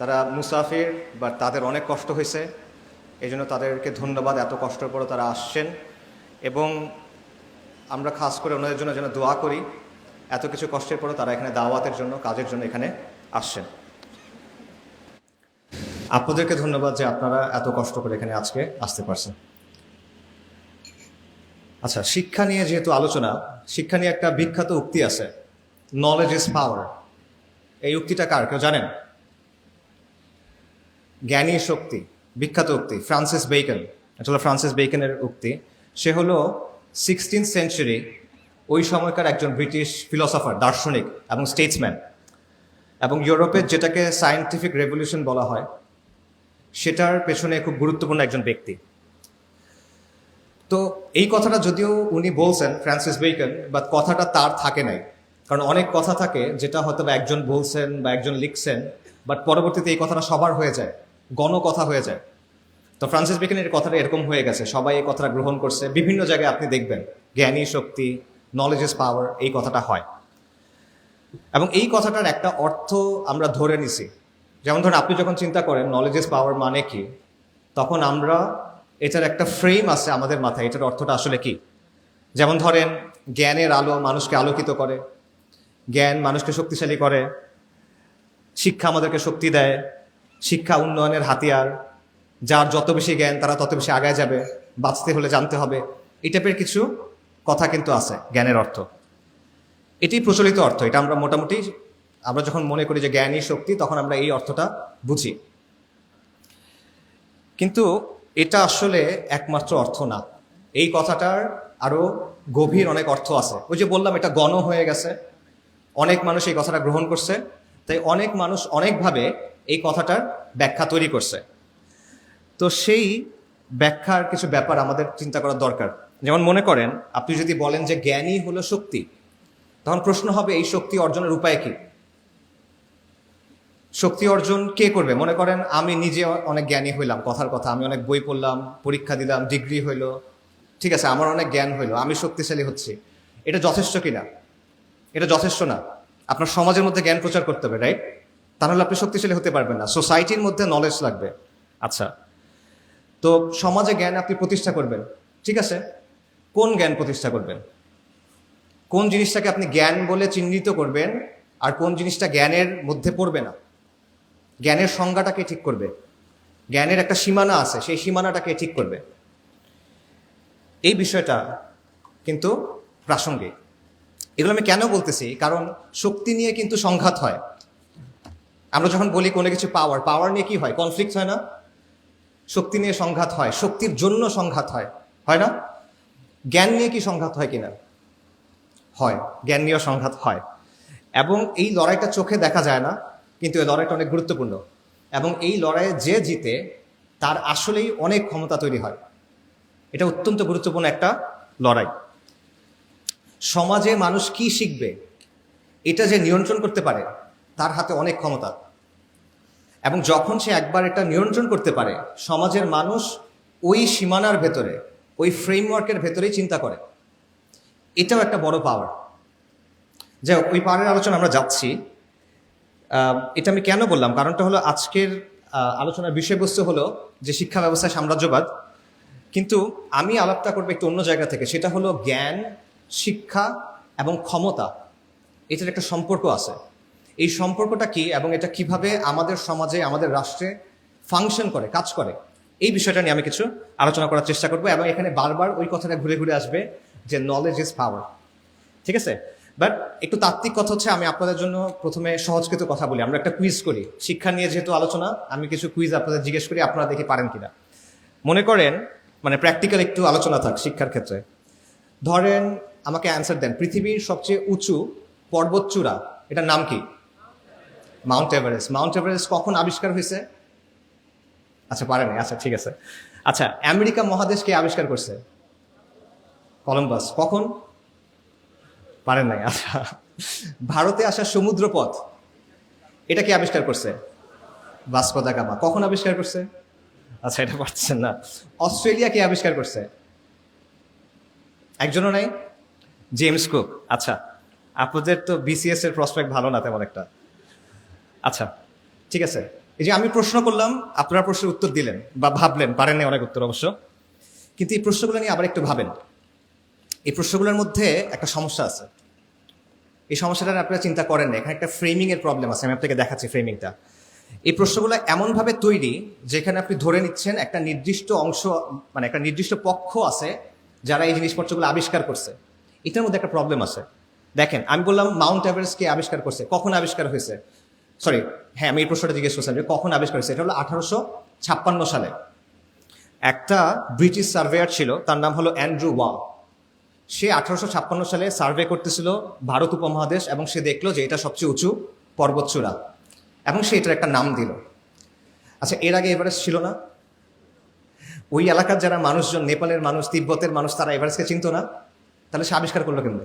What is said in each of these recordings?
তারা মুসাফির বা তাদের অনেক কষ্ট হয়েছে, এই জন্য তাদেরকে ধন্যবাদ। এত কষ্টের পরও তারা আসছেন এবং আমরা খাস করে ওনাদের জন্য যেন দোয়া করি। এত কিছু কষ্টের পরও তারা এখানে দাওয়াতের জন্য, কাজের জন্য এখানে আসছেন। আপনাদেরকে ধন্যবাদ যে আপনারা এত কষ্ট করে এখানে আজকে আসতে পারছেন। আচ্ছা, শিক্ষা নিয়ে যেহেতু আলোচনা, শিক্ষা নিয়ে একটা বিখ্যাত উক্তি আছে, নলেজ ইজ পাওয়ার। এই উক্তিটা কার, কেউ জানেন? জ্ঞানী শক্তি, বিখ্যাত উক্তি, ফ্রান্সিস বেকন। এটা হলো ফ্রান্সিস বেকনের উক্তি। সে হলো 16th সেঞ্চুরি ওই সময়কার একজন ব্রিটিশ ফিলসফার, দার্শনিক এবং স্টেটসম্যান, এবং ইউরোপের যেটাকে সায়েন্টিফিক রেভলিউশন বলা হয় সেটার পেছনে খুব গুরুত্বপূর্ণ একজন ব্যক্তি। তো এই কথাটা যদিও উনি বলছেন, ফ্রান্সিস বেকন, বাট কথাটা তার থাকে নাই। কারণ অনেক কথা থাকে যেটা হয়তো বা একজন বলছেন বা একজন লিখছেন, বাট পরবর্তীতে এই কথাটা সবার হয়ে যায়, গণকথা হয়ে যায়। তো ফ্রান্সিস বেকনের কথাটা এরকম হয়ে গেছে, সবাই এই কথাটা গ্রহণ করছে। বিভিন্ন জায়গায় আপনি দেখবেন জ্ঞানী শক্তি, নলেজ ইজ পাওয়ার, এই কথাটা হয়। এবং এই কথাটার একটা অর্থ আমরা ধরে নিছি। যেমন ধরেন, আপনি যখন চিন্তা করেন নলেজ ইজ পাওয়ার মানে কি, তখন আমরা এটার একটা ফ্রেম আছে আমাদের মাথায়, এটার অর্থটা আসলে কি। যেমন ধরেন, জ্ঞানের আলো মানুষকে আলোকিত করে, জ্ঞান মানুষকে শক্তিশালী করে, শিক্ষা আমাদেরকে শক্তি দেয়, শিক্ষা উন্নয়নের হাতিয়ার, যার যত বেশি জ্ঞান তারা তত বেশি আগায় যাবে, বাঁচতে হলে জানতে হবে, এই টাইপের কিছু কথা কিন্তু আছে জ্ঞানের অর্থ। এটি প্রচলিত অর্থ, এটা আমরা মোটামুটি, আমরা যখন মনে করি যে জ্ঞানই শক্তি, তখন আমরা এই অর্থটা বুঝি। কিন্তু এটা আসলে একমাত্র অর্থ না, এই কথাটার আরো গভীর অনেক অর্থ আছে। ওই যে বললাম, এটা গণ হয়ে গেছে, অনেক মানুষ এই কথাটা গ্রহণ করছে, তাই অনেক মানুষ অনেকভাবে এই কথাটার ব্যাখ্যা তৈরি করছে। তো সেই ব্যাখ্যার কিছু ব্যাপার আমাদের চিন্তা করা দরকার। যেমন মনে করেন, আপনি যদি বলেন যে জ্ঞানই হলো শক্তি, তখন প্রশ্ন হবে এই শক্তি অর্জনের উপায় কি। শক্তি অর্জন কে করবে? মনে করেন আমি নিজে অনেক জ্ঞানী হইলাম, কথার কথা, আমি অনেক বই পড়লাম, পরীক্ষা দিলাম, ডিগ্রি হইলো, ঠিক আছে, আমার অনেক জ্ঞান হইলো, আমি শক্তিশালী হচ্ছি। এটা যথেষ্ট কিনা? এটা যথেষ্ট না। আপনার সমাজের মধ্যে জ্ঞান প্রচার করতে হবে, রাইট? তাহলে আপনি শক্তিশালী হতে পারবেন না। সোসাইটির মধ্যে নলেজ লাগবে। আচ্ছা, তো সমাজে জ্ঞান আপনি প্রতিষ্ঠা করবেন, ঠিক আছে, কোন জ্ঞান প্রতিষ্ঠা করবেন? কোন জিনিসটাকে আপনি জ্ঞান বলে চিহ্নিত করবেন আর কোন জিনিসটা জ্ঞানের মধ্যে পড়বে না? জ্ঞানের সংজ্ঞাটাকে ঠিক করবে। জ্ঞানের একটা সীমানা আছে, সেই সীমানাটাকে ঠিক করবে। এই বিষয়টা কিন্তু প্রাসঙ্গিক। এগুলো আমি কেন বলতেছি, কারণ শক্তি নিয়ে কিন্তু সংঘাত হয়। আমরা যখন বলি কোনো কিছু পাওয়ার, পাওয়ার নিয়ে কি হয়? কনফ্লিক্ট হয় না? শক্তি নিয়ে সংঘাত হয়, শক্তির জন্য সংঘাত হয়, হয় না? জ্ঞান নিয়ে কি সংঘাত হয় কিনা? হয়, জ্ঞান নিয়েও সংঘাত হয়। এবং এই লড়াইটা চোখে দেখা যায় না, কিন্তু এই লড়াইটা অনেক গুরুত্বপূর্ণ। এবং এই লড়াইয়ে যে জিতে, তার আসলেই অনেক ক্ষমতা তৈরি হয়। এটা অত্যন্ত গুরুত্বপূর্ণ একটা লড়াই। সমাজে মানুষ কি শিখবে, এটা যে নিয়ন্ত্রণ করতে পারে, তার হাতে অনেক ক্ষমতা। এবং যখন সে একবার এটা নিয়ন্ত্রণ করতে পারে, সমাজের মানুষ ওই সীমানার ভেতরে, ওই ফ্রেমওয়ার্কের ভেতরেই চিন্তা করে। এটাও একটা বড় পাওয়ার। যাই হোক, ওই পাওয়ারের আলোচনা আমরা যাচ্ছি। এটা আমি কেন বললাম, কারণটা হলো আজকের আলোচনার বিষয়বস্তু হলো যে শিক্ষা ব্যবস্থায় সাম্রাজ্যবাদ। কিন্তু আমি আলাপটা করবো একটু অন্য জায়গা থেকে, সেটা হলো জ্ঞান, শিক্ষা এবং ক্ষমতা, এটার একটা সম্পর্ক আছে। এই সম্পর্কটা কি এবং এটা কিভাবে আমাদের সমাজে, আমাদের রাষ্ট্রে ফাংশন করে, কাজ করে, এই বিষয়টা নিয়ে আমি কিছু আলোচনা করার চেষ্টা করবো। এবং এখানে বারবার ওই কথাটা ঘুরে ঘুরে আসবে যে নলেজ ইজ পাওয়ার, ঠিক আছে? বাট একটু তাত্ত্বিক কথা হচ্ছে, আমি আপনাদের জন্য প্রথমে সহজকৃত কথা বলি। আমরা একটা কুইজ করি, শিক্ষা নিয়ে যেহেতু আলোচনা, আমি কিছু কুইজ আপনাদের জিজ্ঞেস করি, আপনারা দেখি পারেন কিনা। মনে করেন, মানে প্র্যাকটিক্যাল একটু আলোচনা থাক শিক্ষার ক্ষেত্রে। ধরেন, আমাকে অ্যান্সার দেন, পৃথিবীর সবচেয়ে উঁচু পর্বতচূড়া, এটার নাম কি? Mount Everest. মাউন্ট এভারেস্ট কখন আবিষ্কার হয়েছে? আচ্ছা, পারেনি, আচ্ছা ঠিক আছে। আচ্ছা, আমেরিকা মহাদেশ কে আবিষ্কার করছে? কলম্বাস। কখন? পারেন নাই, আচ্ছা। ভারতে আসা সমুদ্রপথ, এটা কি আবিষ্কার করছে? Vasco da Gama. কখন আবিষ্কার করছে? আচ্ছা, এটা পারছেন না। অস্ট্রেলিয়া কে আবিষ্কার করছে? একজনও নাই? James cook. আচ্ছা, আপনাদের তো বিসিএস এর প্রসপেক্ট ভালো না তেমন একটা। আচ্ছা, ঠিক আছে, এই যে আমি প্রশ্ন করলাম, আপনারা প্রশ্নের উত্তর দিলেন বা ভাবলেন, পারেন না অনেক উত্তর অবশ্য, কিন্তু এই প্রশ্নগুলো নিয়ে আবার একটু ভাবেন। এই প্রশ্নগুলোর মধ্যে একটা সমস্যা আছে। এই সমস্যাটা আপনারা চিন্তা করেন না, এখানে একটা ফ্রেমিং এর প্রবলেম আছে। আমি আপনাকে দেখাচ্ছি ফ্রেমিংটা। এই প্রশ্নগুলো এমনভাবে তৈরি যেখানে আপনি ধরে নিচ্ছেন একটা নির্দিষ্ট অংশ, মানে একটা নির্দিষ্ট পক্ষ আছে যারা এই জিনিসপত্রগুলো আবিষ্কার করছে। এটার মধ্যে একটা প্রবলেম আছে। দেখেন, আমি বললাম মাউন্ট এভারেস্ট কে আবিষ্কার করছে, কখন আবিষ্কার হয়েছে? সরি, হ্যাঁ, আমি এই প্রশ্নটা জিজ্ঞেস করছিলাম যে কখন আবিষ্কার হয়েছে। এটা হলো 1856 সালে। একটা ব্রিটিশ সার্ভেয়ার ছিল, তার নাম হলো অ্যান্ড্রু ওয়াং। সে 1856 সালে সার্ভে করতেছিল ভারত উপমহাদেশ, এবং সে দেখলো যে এটা সবচেয়ে উঁচু পর্বতচূড়া, এবং সে এটার একটা নাম দিল। আচ্ছা, এর আগে এভারেস্ট ছিল না? ওই এলাকার যারা মানুষজন, নেপালের মানুষ, তিব্বতের মানুষ, তারা এভারেস্টকে চিনতো না? তাহলে সে আবিষ্কার করলো কেমন?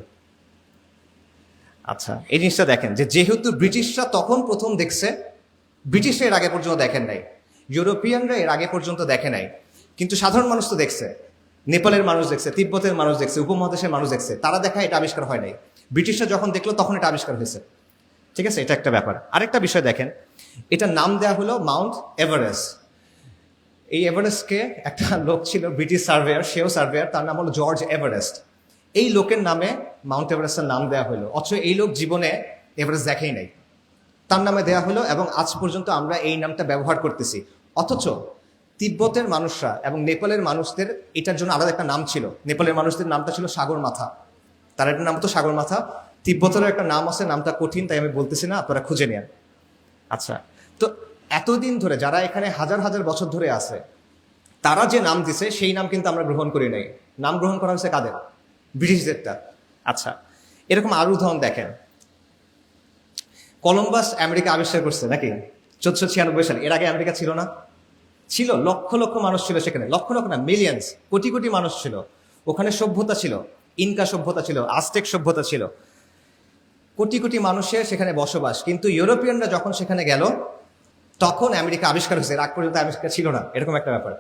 আচ্ছা, এই জিনিসটা দেখেন যে যেহেতু ব্রিটিশরা তখন প্রথম দেখছে, ব্রিটিশরা এর আগে পর্যন্ত দেখেন নাই, ইউরোপিয়ানরা এর আগে পর্যন্ত দেখে নাই, কিন্তু সাধারণ মানুষ তো দেখছে। নেপালের মানুষ দেখছে, তিব্বতের মানুষ দেখছে, উপমহাদেশের মানুষ দেখছে, তারা দেখা এটা আবিষ্কার হয় নাই। ব্রিটিশরা যখন দেখলো তখন এটা আবিষ্কার হয়েছে। ঠিক আছে, এটা একটা ব্যাপার। আরেকটা বিষয় দেখেন, এটা নাম দেওয়া হলো মাউন্ট এভারেস্ট। এই এভারেস্টকে একটা লোক ছিল, ব্রিটিশ সার্ভেয়ার, সেও সার্ভেয়ার, তার নাম হলো জর্জ এভারেস্ট। এই লোকের নামে মাউন্ট এভারেস্টের নাম দেওয়া হলো, অথচ এই লোক জীবনে এভারেস্ট দেখেই নাই, তার নামে দেওয়া হলো, এবং আজ পর্যন্ত আমরা এই নামটা ব্যবহার করতেছি। অথচ তিব্বতের মানুষরা এবং নেপালের মানুষদের এটার জন্য আলাদা একটা নাম ছিল। নেপালের মানুষদের নামটা ছিল সাগর মাথা, তার একটা নাম তো সাগর মাথা। তিব্বতেরও একটা নাম আছে, নামটা কঠিন, তাই আমি বলতেছি না, আপনারা খুঁজে নেন। আচ্ছা, তো এতদিন ধরে যারা এখানে হাজার হাজার বছর ধরে আছে, তারা যে নাম দিছে সেই নাম কিন্তু আমরা গ্রহণ করি নাই। নাম গ্রহণ করা হয়েছে কাদের? ব্রিটিশদেরটা। আচ্ছা, এরকম আরো উদাহরণ দেখেন। কলম্বাস আমেরিকা আবিষ্কার করছে নাকি 1496 সালে? এর আগে আমেরিকা ছিল না? ছিল, লক্ষ লক্ষ মানুষ ছিল সেখানে, লক্ষ লক্ষ না, মিলিয়ন্স, কোটি কোটি মানুষ ছিল ওখানে। সভ্যতা ছিল, ইনকা সভ্যতা ছিল, আজটেক সভ্যতা ছিল, কোটি কোটি মানুষের সেখানে বসবাস। কিন্তু ইউরোপিয়ানরা যখন সেখানে গেল তখন আমেরিকা আবিষ্কার হয়েছে, এর আগ পর্যন্ত আবিষ্কার ছিল না, এরকম একটা ব্যাপার।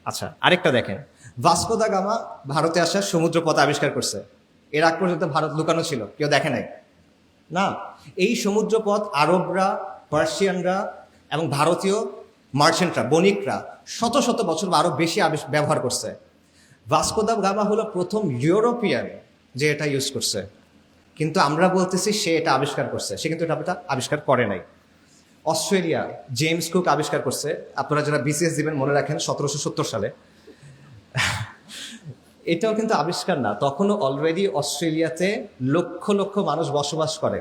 আচ্ছা, আরেকটা দেখেন, ভাস্কো দা গামা ভারতে আসার সমুদ্রপথ আবিষ্কার করছে। এর আগ পর্যন্ত ভারত লুকানো ছিল, কেউ দেখে নাই না। এই সমুদ্রপথ আরবরা, পার্সিয়ানরা এবং ভারতীয় মার্চেন্টরা, বণিকরা শত শত বছর বা আরো বেশি ব্যবহার করছে। ভাস্কো দা গামা হলো প্রথম ইউরোপিয়ান যে এটা ইউজ করছে, কিন্তু আমরা বলতেছি সে এটা আবিষ্কার করছে, সে কিন্তু এটা আবিষ্কার করে নাই। অস্ট্রেলিয়া জেমস কুক আবিষ্কার করছে, আপনারা যারা বিসিএস দিবেন মনে রাখেন 1770 সালে। এটাও কিন্তু আবিষ্কার না, তখনও অলরেডি অস্ট্রেলিয়াতে লক্ষ লক্ষ মানুষ বসবাস করে।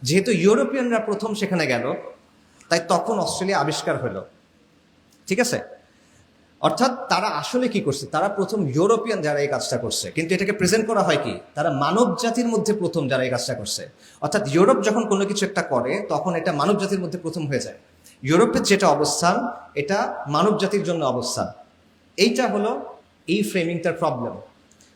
যেহেতু ইউরোপিয়ানরা প্রথম সেখানে গেল, তাই তখন অস্ট্রেলিয়া আবিষ্কার হলো। ঠিক আছে, অর্থাৎ তারা আসলে কি করছে? তারা প্রথম ইউরোপিয়ান যারা এই কাজটা করছে, কিন্তু এটাকে প্রেজেন্ট করা হয় কি, তারা মানব জাতির মধ্যে প্রথম যারা এই কাজটা করছে। অর্থাৎ ইউরোপ যখন কোনো কিছু একটা করে তখন এটা মানব জাতির মধ্যে প্রথম হয়ে যায়। ইউরোপের যেটা অবস্থান, এটা মানব জাতির জন্য অবস্থান। এইটা হলো এই ফ্রেমিংটার প্রবলেম।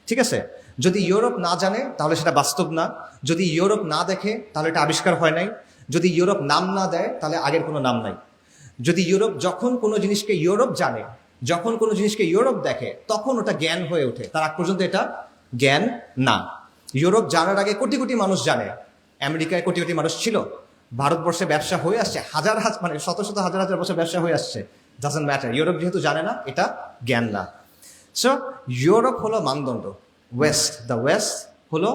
ঠিক আছে, যদি ইউরোপ না জানে তাহলে সেটা বাস্তব না, যদি ইউরোপ না দেখে তাহলে এটা আবিষ্কার হয় নাই, যদি ইউরোপ নাম না দেয় তাহলে আগের কোনো নাম নাই। যদি ইউরোপ যখন কোনো জিনিসকে ইউরোপ জানে, যখন কোনো জিনিসকে ইউরোপ দেখে, তখন ওটা জ্ঞান হয়ে ওঠে, তার আগ পর্যন্ত এটা জ্ঞান না। ইউরোপ জানার আগে কোটি কোটি মানুষ জানে, আমেরিকায় কোটি কোটি মানুষ ছিল, ভারতবর্ষে ব্যবসা হয়ে আসছে হাজার হাজার, মানে শত শত হাজার হাজার বছর ব্যবসা হয়ে আসছে, ডাজন্ট ম্যাটার। ইউরোপ যেহেতু জানে না, এটা জ্ঞান না। সো ইউরোপ হলো মানদণ্ড, দ্য ওয়েস্ট হলো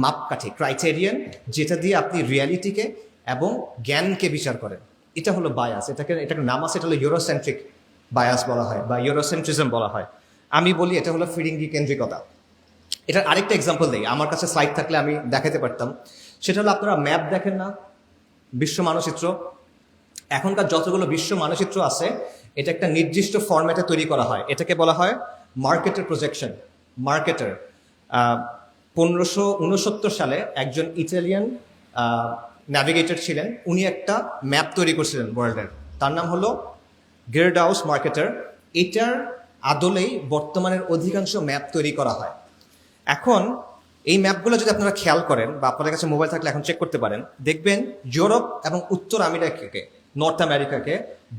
মাপকাঠি, ক্রাইটেরিয়ান, যেটা দিয়ে আপনি রিয়ালিটিকে এবং জ্ঞানকে বিচার করেন। এটা হলো বায়াস, এটাকে নাম আছে, এটা হলো ইউরোসেন্ট্রিক বায়াস বলা হয় বা ইউরোসেন্ট্রিজম বলা হয়। আমি বলি এটা হলো ফিরিঙ্গি কেন্দ্রিকতা। এটার আরেকটা এক্সাম্পল দিই, আমার কাছে স্লাইড থাকলে আমি দেখাতে পারতাম। সেটা হলো, আপনারা ম্যাপ দেখেন না, বিশ্ব মানচিত্র, এখনকার যতগুলো বিশ্ব মানচিত্র আছে এটা একটা নির্দিষ্ট ফরম্যাটে তৈরি করা হয়, এটাকে বলা হয় মার্কেটের প্রজেকশন। মার্কেটার 1569 সালে একজন ইটালিয়ান ন্যাভিগেটর ছিলেন, উনি একটা ম্যাপ তৈরি করছিলেন ওয়ার্ল্ডের, তার নাম হলো গেরডাউস মার্কেটার। এটার আদলেই বর্তমানের অধিকাংশ ম্যাপ তৈরি করা হয়। এখন এই ম্যাপগুলো যদি আপনারা খেয়াল করেন বা আপনাদের কাছে মোবাইল থাকলে এখন চেক করতে পারেন, দেখবেন ইউরোপ এবং উত্তর আমেরিকাকে, নর্থ আমেরিকাকে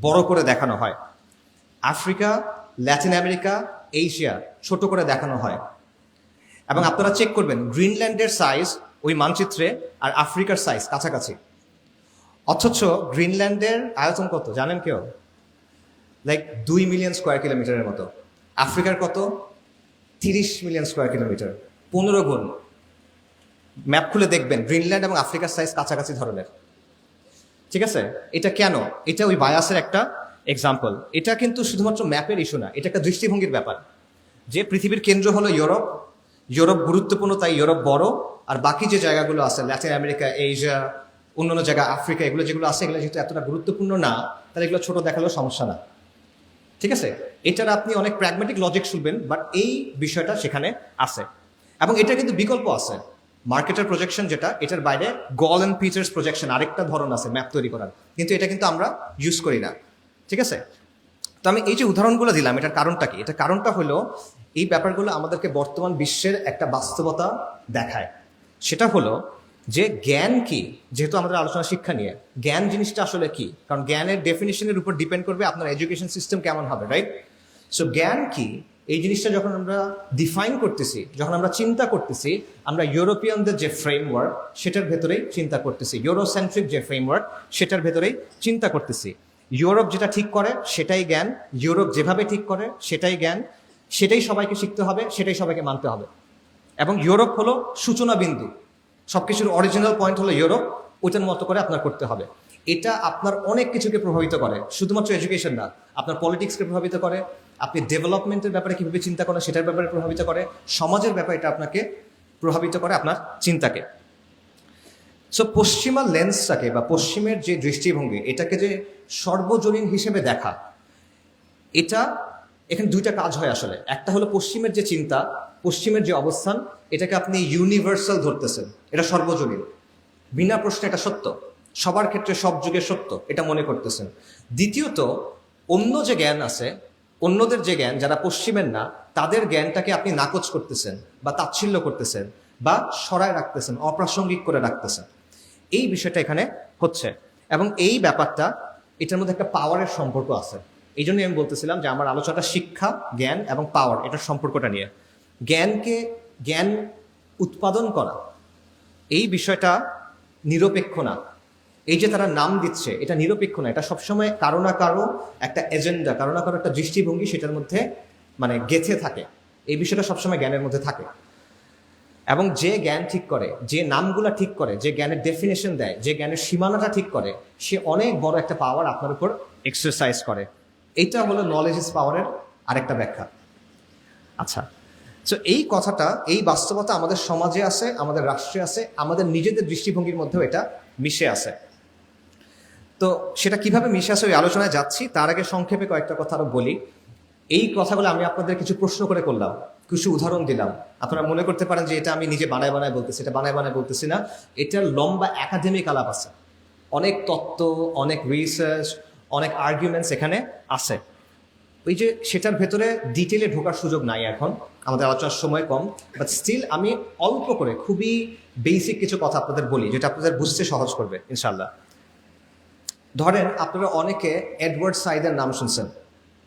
বড় করে দেখানো হয়, আফ্রিকা, ল্যাটিন আমেরিকা, এশিয়া ছোট করে দেখানো হয়। এবং আপনারা চেক করবেন গ্রিনল্যান্ডের সাইজ ওই মানচিত্রে আর আফ্রিকার সাইজ কাছাকাছি। অথচ গ্রিনল্যান্ডের আয়তন কত জানেন কেউ? লাইক 2 মিলিয়ন স্কোয়ার কিলোমিটারের মতো। আফ্রিকার কত? 30 মিলিয়ন স্কোয়ার কিলোমিটার, 15 গুণ। ম্যাপ খুলে দেখবেন গ্রিনল্যান্ড এবং আফ্রিকার সাইজ কাছাকাছি ধরনের। ঠিক আছে, এটা কেন? এটা ওই বায়াসের একটা এক্সাম্পল। এটা কিন্তু শুধুমাত্র ম্যাপের ইস্যু না, এটা একটা দৃষ্টিভঙ্গির ব্যাপার। যে পৃথিবীর কেন্দ্র হলো ইউরোপ, ইউরোপ গুরুত্বপূর্ণ তাই ইউরোপ বড়, আর বাকি যে জায়গাগুলো আছে ল্যাটিন আমেরিকা, এশিয়া, অন্যান্য জায়গা আফ্রিকা, এগুলো যেগুলো আছে এগুলো যেহেতু এতটা গুরুত্বপূর্ণ না, তাহলে এগুলো ছোট দেখালেও সমস্যা না। ঠিক আছে, এটার আপনি অনেক প্র্যাগমেটিক লজিক শুনবেন, বাট এই বিষয়টা সেখানে আছে। এবং এটা কিন্তু বিকল্প আছে, মার্কেটের প্রজেকশন যেটা, এটার বাইরে গল অ্যান্ড পিটার্স প্রজেকশন আরেকটা ধরন আছে ম্যাপ তৈরি করার, কিন্তু এটা কিন্তু আমরা ইউজ করি না। ঠিক আছে, তো আমি এই যে উদাহরণগুলো দিলাম, এটার কারণটা কি? এটার কারণটা হলো এই ব্যাপারগুলো আমাদেরকে বর্তমান বিশ্বের একটা বাস্তবতা দেখায়। সেটা হলো যে জ্ঞান কি, যেহেতু আমাদের আলোচনা শিক্ষা নিয়ে, জ্ঞান জিনিসটা আসলে কি? কারণ জ্ঞানের ডেফিনিশনের উপর ডিপেন্ড করবে আপনার এডুকেশন সিস্টেম কেমন হবে, রাইট? সো জ্ঞান কি এই জিনিসটা যখন আমরা ডিফাইন করতেছি, যখন আমরা চিন্তা করতেছি, আমরা ইউরোপিয়ানদের যে ফ্রেমওয়ার্ক সেটার ভেতরেই চিন্তা করতেছি, ইউরোসেন্ট্রিক যে ফ্রেমওয়ার্ক সেটার ভেতরেই চিন্তা করতেছি। ইউরোপ যেটা ঠিক করে সেটাই জ্ঞান, ইউরোপ যেভাবে ঠিক করে সেটাই জ্ঞান, সেটাই সবাইকে শিখতে হবে, সেটাই সবাইকে মানতে হবে। এবং ইউরোপ হলো সূচনা বিন্দু, সবকিছুর অরিজিনাল পয়েন্ট হলো ইউরোপ, ওইটার মতো করে আপনার করতে হবে। এটা আপনার অনেক কিছুকে প্রভাবিত করে, শুধুমাত্র এডুকেশন না, আপনার পলিটিক্সকে প্রভাবিত করে, আপনি ডেভেলপমেন্টের ব্যাপারে কীভাবে চিন্তা করেন সেটার ব্যাপারে প্রভাবিত করে, সমাজের ব্যাপারে এটা আপনাকে প্রভাবিত করে, আপনার চিন্তাকে। সো পশ্চিমা লেন্সটাকে বা পশ্চিমের যে দৃষ্টিভঙ্গি, এটাকে যে সর্বজনীন হিসেবে দেখা, এটা এখানে দুইটা কাজ হয় আসলে। একটা হলো পশ্চিমের যে চিন্তা, পশ্চিমের যে অবস্থান, এটাকে আপনি ইউনিভার্সাল ধরতেছেন, এটা সর্বজনীন, বিনা প্রশ্নে এটা সত্য, সবার ক্ষেত্রে সব যুগে সত্য, এটা মনে করতেছেন। দ্বিতীয়ত, অন্য যে জ্ঞান আছে, অন্যদের যে জ্ঞান যারা পশ্চিমের না, তাদের জ্ঞানটাকে আপনি নাকচ করতেছেন বা তাচ্ছিল্য করতেছেন বা সরায় রাখতেছেন, অপ্রাসঙ্গিক করে রাখতেছেন। এই বিষয়টা এখানে হচ্ছে। এবং এই ব্যাপারটা, এটার মধ্যে একটা পাওয়ারের সম্পর্ক আছে। এই জন্যই আমি বলতেছিলাম যে আমার আলোচনাটা শিক্ষা, জ্ঞান এবং পাওয়ার, এটার সম্পর্কটা নিয়ে। জ্ঞান উৎপাদন করা, এই বিষয়টা নিরপেক্ষ না। এই যে তারা নাম দিচ্ছে, এটা নিরপেক্ষ না, এটা সবসময় কারো না কারো একটা এজেন্ডা, কারো না কারো একটা দৃষ্টিভঙ্গি সেটার মধ্যে মানে গেঁথে থাকে। এই বিষয়টা সবসময় জ্ঞানের মধ্যে থাকে। এবং যে জ্ঞান ঠিক করে, যে নামগুলা ঠিক করে, যে জ্ঞানের ডেফিনেশন দেয়, যে জ্ঞানের সীমানাটা ঠিক করে, সে অনেক বড় একটা পাওয়ার আপনার উপর এক্সারসাইজ করে। এইটা হলো নলেজ ইজ পাওয়ারের আরেকটা ব্যাখ্যা। আচ্ছা, তো এই কথাটা, এই বাস্তবতা আমাদের সমাজে আছে, আমাদের রাষ্ট্রে আছে, আমাদের নিজেদের দৃষ্টিভঙ্গির মধ্যেও এটা মিশে আছে। তো সেটা কিভাবে মিশে আছে ওই আলোচনায় যাচ্ছি, তার আগে সংক্ষেপে কয়েকটা কথা আরো বলি। এই কথাগুলো আমি আপনাদের কিছু প্রশ্ন করে করলাম, কিছু উদাহরণ দিলাম। আপনারা মনে করতে পারেন যে এটা আমি নিজে বানায় বানায় বলতেছি, এটা বানায় বানায় বলতেছি না, এটার লম্বা একাডেমিক আলাপ আছে, অনেক তত্ত্ব, অনেক রিসার্চ, অনেক আর্গুমেন্টস এখানে আছে। ওই যে সেটার ভেতরে ডিটেলে ঢোকার সুযোগ নাই এখন, আমাদের আলোচনার সময় কম, বাট স্টিল আমি অল্প করে খুবই বেসিক কিছু কথা আপনাদের বলি, যেটা আপনাদের বুঝতে সহজ করবে ইনশাল্লাহ। ধরেন আপনারা অনেকে এডওয়ার্ড সাইদের নাম শুনছেন,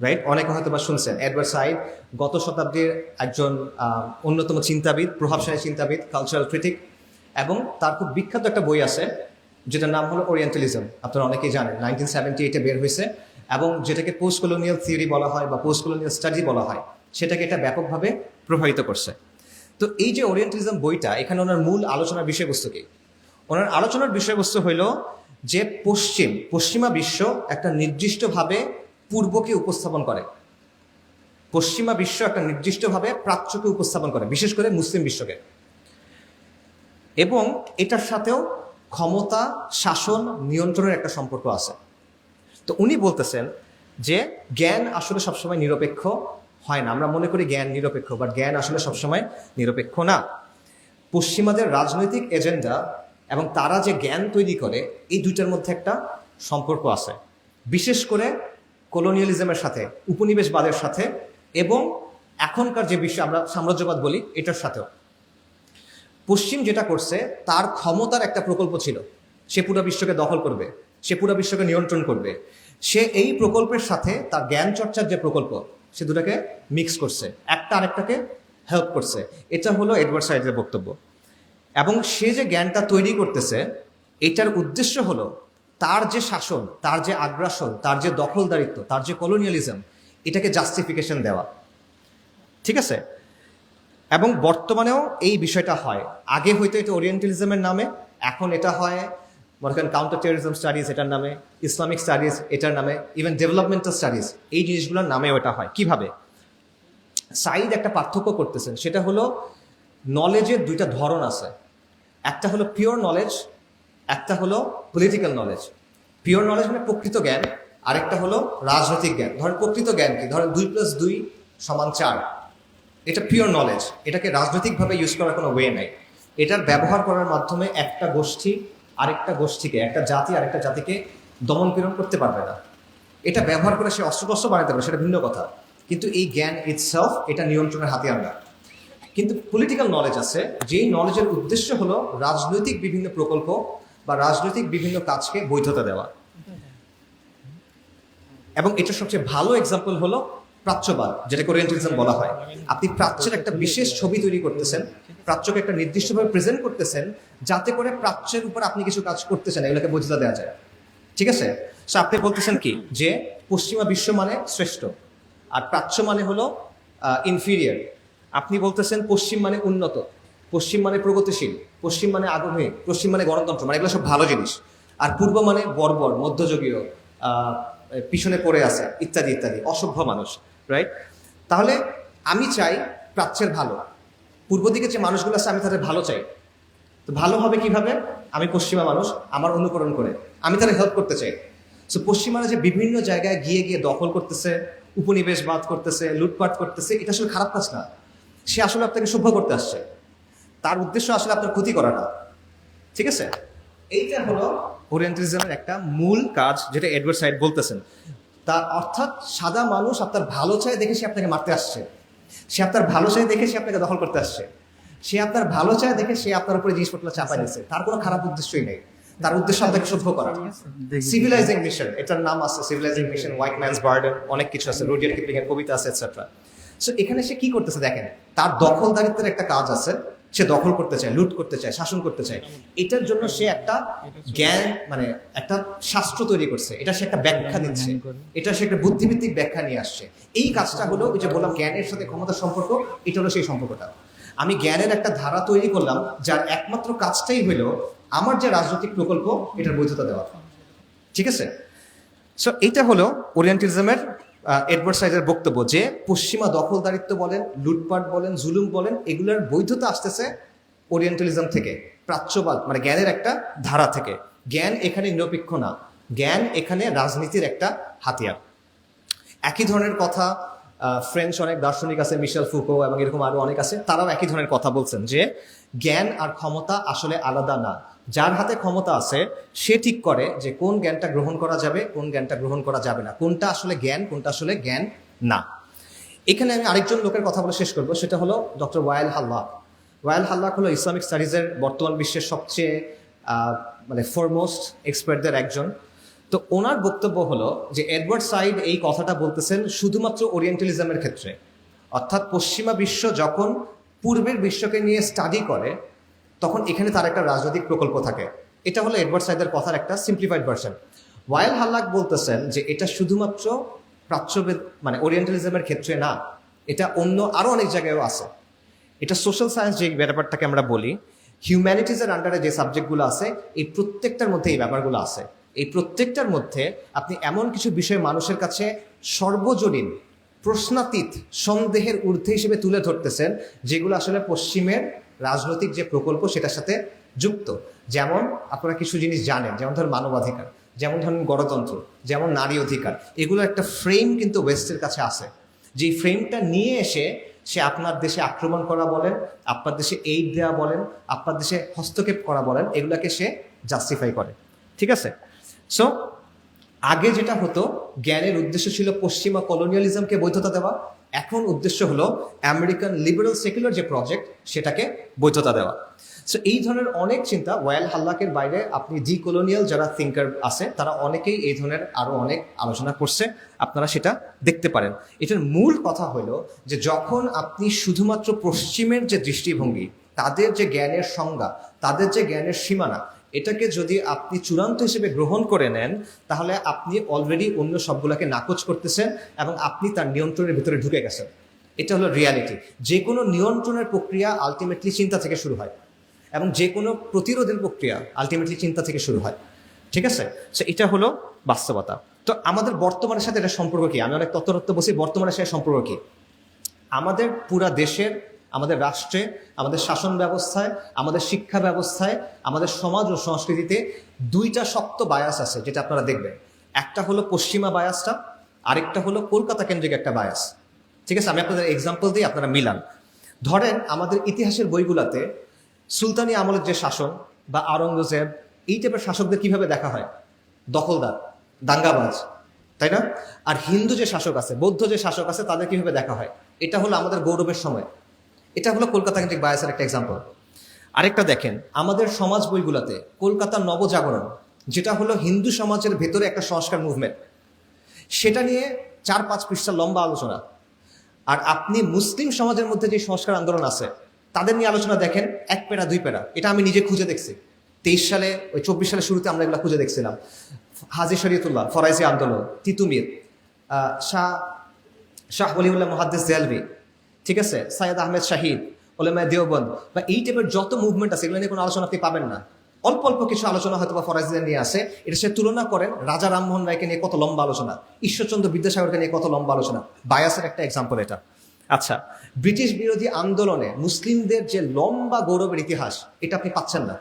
রাইট? অনেকে হয়তো বা শুনছেন। এডওয়ার্ড সাইদ গত শতাব্দীর একজন অন্যতম চিন্তাবিদ, প্রভাবশালী চিন্তাবিদ, কালচারাল ক্রিটিক, এবং তার খুব বিখ্যাত একটা বই আছে যেটার নাম হলো ওরিয়েন্টালিজম। আপনারা অনেকেই জানেন, 1978-এ বের হয়েছে, এবং যেটাকে পোস্ট কলোনিয়াল থিওরি বলা হয় বা পোস্ট কলোনিয়াল স্টাডি বলা হয়, সেটাকে এটা ব্যাপকভাবে প্রভাবিত করছে। তো এই যে ওরিয়েন্টালিজম বইটা, এখানে ওনার মূল আলোচনার বিষয়বস্তু কি? ওনার আলোচনার বিষয়বস্তু হইল যে পশ্চিমা বিশ্ব একটা নির্দিষ্টভাবে পূর্বকে উপস্থাপন করে, পশ্চিমা বিশ্ব একটা নির্দিষ্টভাবে প্রাচ্যকে উপস্থাপন করে, বিশেষ করে মুসলিম বিশ্বকে, এবং এটার সাথেও ক্ষমতা, শাসন, নিয়ন্ত্রণের একটা সম্পর্ক আছে। তো উনি বলতেছেন যে জ্ঞান আসলে সবসময় নিরপেক্ষ হয় না। আমরা মনে করি জ্ঞান নিরপেক্ষ, বাট জ্ঞান আসলে সবসময় নিরপেক্ষ না। পশ্চিমাদের রাজনৈতিক এজেন্ডা এবং তারা যে জ্ঞান তৈরি করে, এই দুইটার মধ্যে একটা সম্পর্ক আছে, বিশেষ করে কলোনিয়ালিজমের সাথে, উপনিবেশবাদের সাথে, এবং এখনকার যে বিশ্ব আমরা সাম্রাজ্যবাদ বলি, এটার সাথেও। পশ্চিম যেটা করছে, তার ক্ষমতার একটা প্রকল্প ছিল, সে পুরো বিশ্বকে দখল করবে, সে পুরো বিশ্বকে নিয়ন্ত্রণ করবে। সে এই প্রকল্পের সাথে তার জ্ঞান চর্চার যে প্রকল্প, সে দুটাকে মিক্স করছে, একটা আরেকটাকে হেল্প করছে। এটা হলো এডওয়ার্ড সাইডের বক্তব্য। এবং সে যে জ্ঞানটা তৈরি করতেছে, এটার উদ্দেশ্য হলো তার যে শাসন, তার যে আগ্রাসন, তার যে দখলদারিত্ব, তার যে কলোনিয়ালিজম, এটাকে জাস্টিফিকেশন দেওয়া। ঠিক আছে? এবং বর্তমানেও এই বিষয়টা হয়। আগে হয়তো এটা ওরিয়েন্টালিজমের নামে, এখন এটা হয় মনে করেন কাউন্টার টেররিজম স্টাডিজ এটার নামে, ইসলামিক স্টাডিজ এটার নামে, ইভেন ডেভেলপমেন্টাল স্টাডিজ এই জিনিসগুলোর নামেও এটা হয়। কিভাবে? সাইদ একটা পার্থক্য করতেছেন, সেটা হলো নলেজের দুইটা ধরন আছে। একটা হলো পিওর নলেজ, একটা হলো পলিটিক্যাল নলেজ। পিওর নলেজ মানে প্রকৃত জ্ঞান, আরেকটা হলো রাজনৈতিক জ্ঞান। ধরেন প্রকৃত জ্ঞান কি? ধরেন 2+2 = 4, এটা পিওর নলেজ। এটাকে রাজনৈতিকভাবে ইউজ করার কোনো ওয়ে নাই। এটার ব্যবহার করার মাধ্যমে একটা গোষ্ঠী আরেকটা গোষ্ঠীকে, একটা জাতি আরেকটা জাতিকে দমন পীড়ন করতে পারবে না। এটা ব্যবহার করে সে অস্ত্রশস্ত্র বানাতে পারবে, সেটা ভিন্ন কথা, কিন্তু এই জ্ঞান ইটসেলফ এটা নিয়ন্ত্রণের হাতিয়ার না। কিন্তু পলিটিক্যাল নলেজ আছে, যেই নলেজের উদ্দেশ্য হলো রাজনৈতিক বিভিন্ন প্রকল্প বা রাজনৈতিক বিভিন্ন কাজকে বৈধতা দেওয়া। এবং এটার সবচেয়ে ভালো এক্সাম্পল হলো প্রাচ্যবাদ, যেটাকে ওরিয়েন্টালিজম বলা হয়। আপনি প্রাচ্যের একটা বিশেষ ছবি তৈরি করতেছেন, প্রাচ্যকে একটা নির্দিষ্টভাবে প্রেজেন্ট করতেছেন, যাতে করে প্রাচ্যের উপর আপনি কিছু কাজ করতেছেন, এগুলোকে বৈধতা দেওয়া যায়। ঠিক আছে? সো আপনি বলতেছেন কি যে পশ্চিমা বিশ্ব মানে শ্রেষ্ঠ, আর প্রাচ্য মানে হলো ইনফিরিয়ার। আপনি বলতেছেন পশ্চিম মানে উন্নত, পশ্চিম মানে প্রগতিশীল, পশ্চিম মানে আগ্রহী, পশ্চিম মানে গণতন্ত্র, মানে এগুলো সব ভালো জিনিস। আর পূর্ব মানে বর্বর, মধ্যযুগীয়, পিছনে পড়ে আছে, ইত্যাদি ইত্যাদি, অসভ্য মানুষ। রাইট? তাহলে আমি চাই প্রাচ্যের ভালো, পূর্ব দিকে যে মানুষগুলো আছে আমি তাদের ভালো চাই। তো ভালো হবে কিভাবে? আমি পশ্চিমা মানুষ, আমার অনুকরণ করে আমি তাদের হেল্প করতে চাই। সো পশ্চিমারা যে বিভিন্ন জায়গায় গিয়ে গিয়ে দখল করতেছে, উপনিবেশবাদ করতেছে, লুটপাট করতেছে, এটা আসলে খারাপ কাজ না। সে আসলে আপনাকে সভ্য করতে আসছে, তার উদ্দেশ্য আসলে আপনার ক্ষতি করা না। ঠিক আছে? এইটা হলো ওরিয়েন্টালিজমের একটা মূল কাজ, যেটা এডওয়ার্ড সাইড বলতেছেন। তার অর্থাৎ সাদা মানুষ আপনার ভালো চায় দেখে সে আপনাকে মারতে আসছে, সে আপনার ভালো চায় দেখে সে আপনাকে দখল করতে আসছে, সে আপনার ভালো চায় দেখে সে আপনার উপরে জিনিসপত্র চাপাই দিচ্ছে। তার কোনো খারাপ উদ্দেশ্যই নেই, তার উদ্দেশ্য আপনাকে সভ্য করা। সিভিলাইজিং মিশন, এটার নাম আছে সিভিলাইজিং মিশন, হোয়াইট ম্যানস বার্ডেন, অনেক কিছু আছে, রুডিয়ার্ড কিপলিং এর কবিতা আছে, এটসেট্রা। সো এখানে সে কি করতেছে দেখেন, তার দখলদারিত্বের একটা কাজ আছে, সে দখল করতে চায়, লুট করতে চায়, শাসন করতে চায়। এটার জন্য সে একটা জ্ঞান, মানে একটা শাস্ত্র তৈরি করছে, এটা সে একটা ব্যাখ্যা দিচ্ছে, এটা সে একটা বুদ্ধিভিত্তিক ব্যাখ্যা নিয়ে আসছে। এই কাজটা হলো ওই যে বললাম জ্ঞানের সাথে ক্ষমতার সম্পর্ক, এটা হলো সেই সম্পর্কটা। আমি জ্ঞানের একটা ধারা তৈরি করলাম, যার একমাত্র কাজটাই হলো আমার যে রাজনৈতিক প্রকল্প এটার বৈধতা দেওয়া। ঠিক আছে? সো এইটা হলো ওরিয়েন্টালিজমের এডওয়ার্ড সাইডের বক্তব্য, যে পশ্চিমা দখলদারিত্ব বলেন, লুটপাট বলেন, জুলুম বলেন, এগুলোর বৈধতা আসতেছে ওরিয়েন্টালিজম থেকে, প্রাচ্যবাদ মানে জ্ঞানের একটা ধারা থেকে। জ্ঞান এখানে নিরপেক্ষ না, জ্ঞান এখানে রাজনীতির একটা হাতিয়ার। একই ধরনের কথা ফ্রেঞ্চ অনেক দার্শনিক আছে, মিশেল ফুকো এবং এরকম আরো অনেক আছে, তারাও একই ধরনের কথা বলছেন যে জ্ঞান আর ক্ষমতা আসলে আলাদা না। যার হাতে ক্ষমতা আছে সে ঠিক করে যে কোন জ্ঞানটা গ্রহণ করা যাবে, কোন জ্ঞানটা গ্রহণ করা যাবে না, কোনটা আসলে জ্ঞান, কোনটা আসলে জ্ঞান না। এখানে আমি আরেকজন লোকের কথা বলে শেষ করবো, সেটা হলো ডক্টর ওয়াইল হাল্লাক। ওয়াইল হাল্লাক হলো ইসলামিক স্টাডিজের বর্তমান বিশ্বের সবচেয়ে মানে ফরমোস্ট এক্সপার্টদের একজন। তো ওনার বক্তব্য হলো যে এডওয়ার্ড সাইড এই কথাটা বলতেছেন শুধুমাত্র ওরিয়েন্টালিজমের ক্ষেত্রে, অর্থাৎ পশ্চিমা বিশ্ব যখন পূর্বের বিশ্বকে নিয়ে স্টাডি করে তখন এখানে তার একটা রাজনৈতিক প্রকল্প থাকে। এটা হলো এডওয়ার্ড সাইডের কথার একটা সিম্পলিফাইড ভার্সন। ওয়াইল হাল্লাক বলতেছেন যে এটা শুধুমাত্র প্রাচ্যবেদ মানে ওরিয়েন্টালিজমের ক্ষেত্রে না, এটা অন্য আরো অনেক জায়গায়ও আছে। এটা সোশ্যাল সায়েন্স যে ব্যাপারটাকে আমরা বলি, হিউম্যানিটিজের আন্ডারে যে সাবজেক্টগুলো আছে, এই প্রত্যেকটার মধ্যে এই ব্যাপারগুলো আছে। এই প্রত্যেকটার মধ্যে আপনি এমন কিছু বিষয় মানুষের কাছে সর্বজনীন, প্রশ্নাতীত, সন্দেহের ঊর্ধ্বে হিসেবে তুলে ধরতেছেন, যেগুলো আসলে পশ্চিমের রাজনৈতিক যে প্রকল্প সেটার সাথে যুক্ত। যেমন আপনারা কিছু জিনিস জানেন, যেমন ধরেন মানবাধিকার, যেমন ধরেন গণতন্ত্র, যেমন নারী অধিকার, এগুলো একটা ফ্রেম কিন্তু ওয়েস্টের কাছে আছে। যে ফ্রেমটা নিয়ে এসে সে আপনার দেশে আক্রমণ করা বলেন, আপনার দেশে এইড দেওয়া বলেন, আপনার দেশে হস্তক্ষেপ করা বলেন, এগুলাকে সে জাস্টিফাই করে। ঠিক আছে? সো আগে যেটা হতো, জ্ঞানের উদ্দেশ্য ছিল পশ্চিমা কলোনিয়ালিজমকে বৈধতা দেওয়া, এখন উদ্দেশ্য হলো আমেরিকান লিবারেল সেকুলার যে প্রজেক্ট সেটাকে বৈধতা দেওয়া। সো এই ধরনের অনেক চিন্তা, ওয়াইল হাল্লাকের বাইরে আপনি ডি কলোনিয়াল যারা থিঙ্কার আছে তারা অনেকেই এই ধরনের আরো অনেক আলোচনা করছে, আপনারা সেটা দেখতে পারেন। এটার মূল কথা হলো যে যখন আপনি শুধুমাত্র পশ্চিমের যে দৃষ্টিভঙ্গি, তাদের যে জ্ঞানের সংজ্ঞা, তাদের যে জ্ঞানের সীমানা, এটাকে যদি আপনি চূড়ান্ত হিসেবে গ্রহণ করে নেন, তাহলে আপনি অলরেডি অন্য সবগুলোকে নাকচ করতেছেন এবং আপনি তার নিয়ন্ত্রণের ভিতরে ঢুকে গেছেন। এটা হলো রিয়ালিটি। যে কোনো নিয়ন্ত্রণের প্রক্রিয়া আলটিমেটলি চিন্তা থেকে শুরু হয়, এবং যে কোনো প্রতিরোধের প্রক্রিয়া আলটিমেটলি চিন্তা থেকে শুরু হয়। ঠিক আছে? সো এটা হলো বাস্তবতা। তো আমাদের বর্তমানের সাথে এটা সম্পর্ক কি? আমি অনেক তত্ত্ব বলছি, বর্তমানের সাথে সম্পর্ক কি? আমাদের পুরা দেশের, আমাদের রাষ্ট্রে, আমাদের শাসন ব্যবস্থায়, আমাদের শিক্ষা ব্যবস্থায়, আমাদের সমাজ ও সংস্কৃতিতে দুইটা শক্ত বায়াস আছে, যেটা আপনারা দেখবেন। একটা হলো পশ্চিমা বায়াসটা, আরেকটা হলো কলকাতা কেন্দ্রিক একটা বায়াস। ঠিক আছে? আমি আপনাদের এক্সাম্পল দিই, আপনারা মিলান। ধরেন আমাদের ইতিহাসের বইগুলোতে সুলতানি আমলের যে শাসন বা আওরঙ্গজেব, এই টাইপের শাসকদের কিভাবে দেখা হয়? দখলদার, দাঙ্গাবাজ, তাই না? আর হিন্দু যে শাসক আছে, বৌদ্ধ যে শাসক আছে, তাদের কিভাবে দেখা হয়? এটা হলো আমাদের গৌরবের সময়। এটা হলো কলকাতা কেন্দ্রিক বায়াসের একটা এক্সাম্পল। আরেকটা দেখেন, আমাদের সমাজ বইগুলোতে কলকাতার নবজাগরণ, যেটা হলো হিন্দু সমাজের ভেতরে একটা সংস্কার মুভমেন্ট, সেটা নিয়ে 4-5 পৃষ্ঠা লম্বা আলোচনা। আর আপনি মুসলিম সমাজের মধ্যে যে সংস্কার আন্দোলন আছে, তাদের নিয়ে আলোচনা দেখেন 1 প্যারা 2 প্যারা। এটা আমি নিজে খুঁজে দেখছি। 23 সালে, ওই 24 সালের শুরুতে আমরা এগুলো খুঁজে দেখছিলাম। হাজী শরীয়তুল্লাহ, ফরাইজি আন্দোলন, তিতুমির, শাহ ওলিউল্লাহ মুহাদ্দিস দেলভি, ঠিক আছে, সাইয়েদ আহমেদ শাহিদ, ওলেমায়ে দেওবন্দ, বা এই টাইপের যত মুভমেন্ট আছে, এগুলো নিয়ে কোনো আলোচনা আপনি পাবেন না। অল্প অল্প কিছু আলোচনা হয়তো বা ফরাইজিদের নিয়ে আসে। এটা সে তুলনা করেন রাজা রামমোহন রায়কে নিয়ে কত লম্বা আলোচনা, ঈশ্বরচন্দ্র বিদ্যাসাগরকে নিয়ে কত লম্বা আলোচনা। বায়াসের একটা এক্সাম্পল এটা। আচ্ছা, ব্রিটিশ বিরোধী আন্দোলনে মুসলিমদের যে লম্বা গৌরবের ইতিহাস, এটা আপনি পাচ্ছেন না।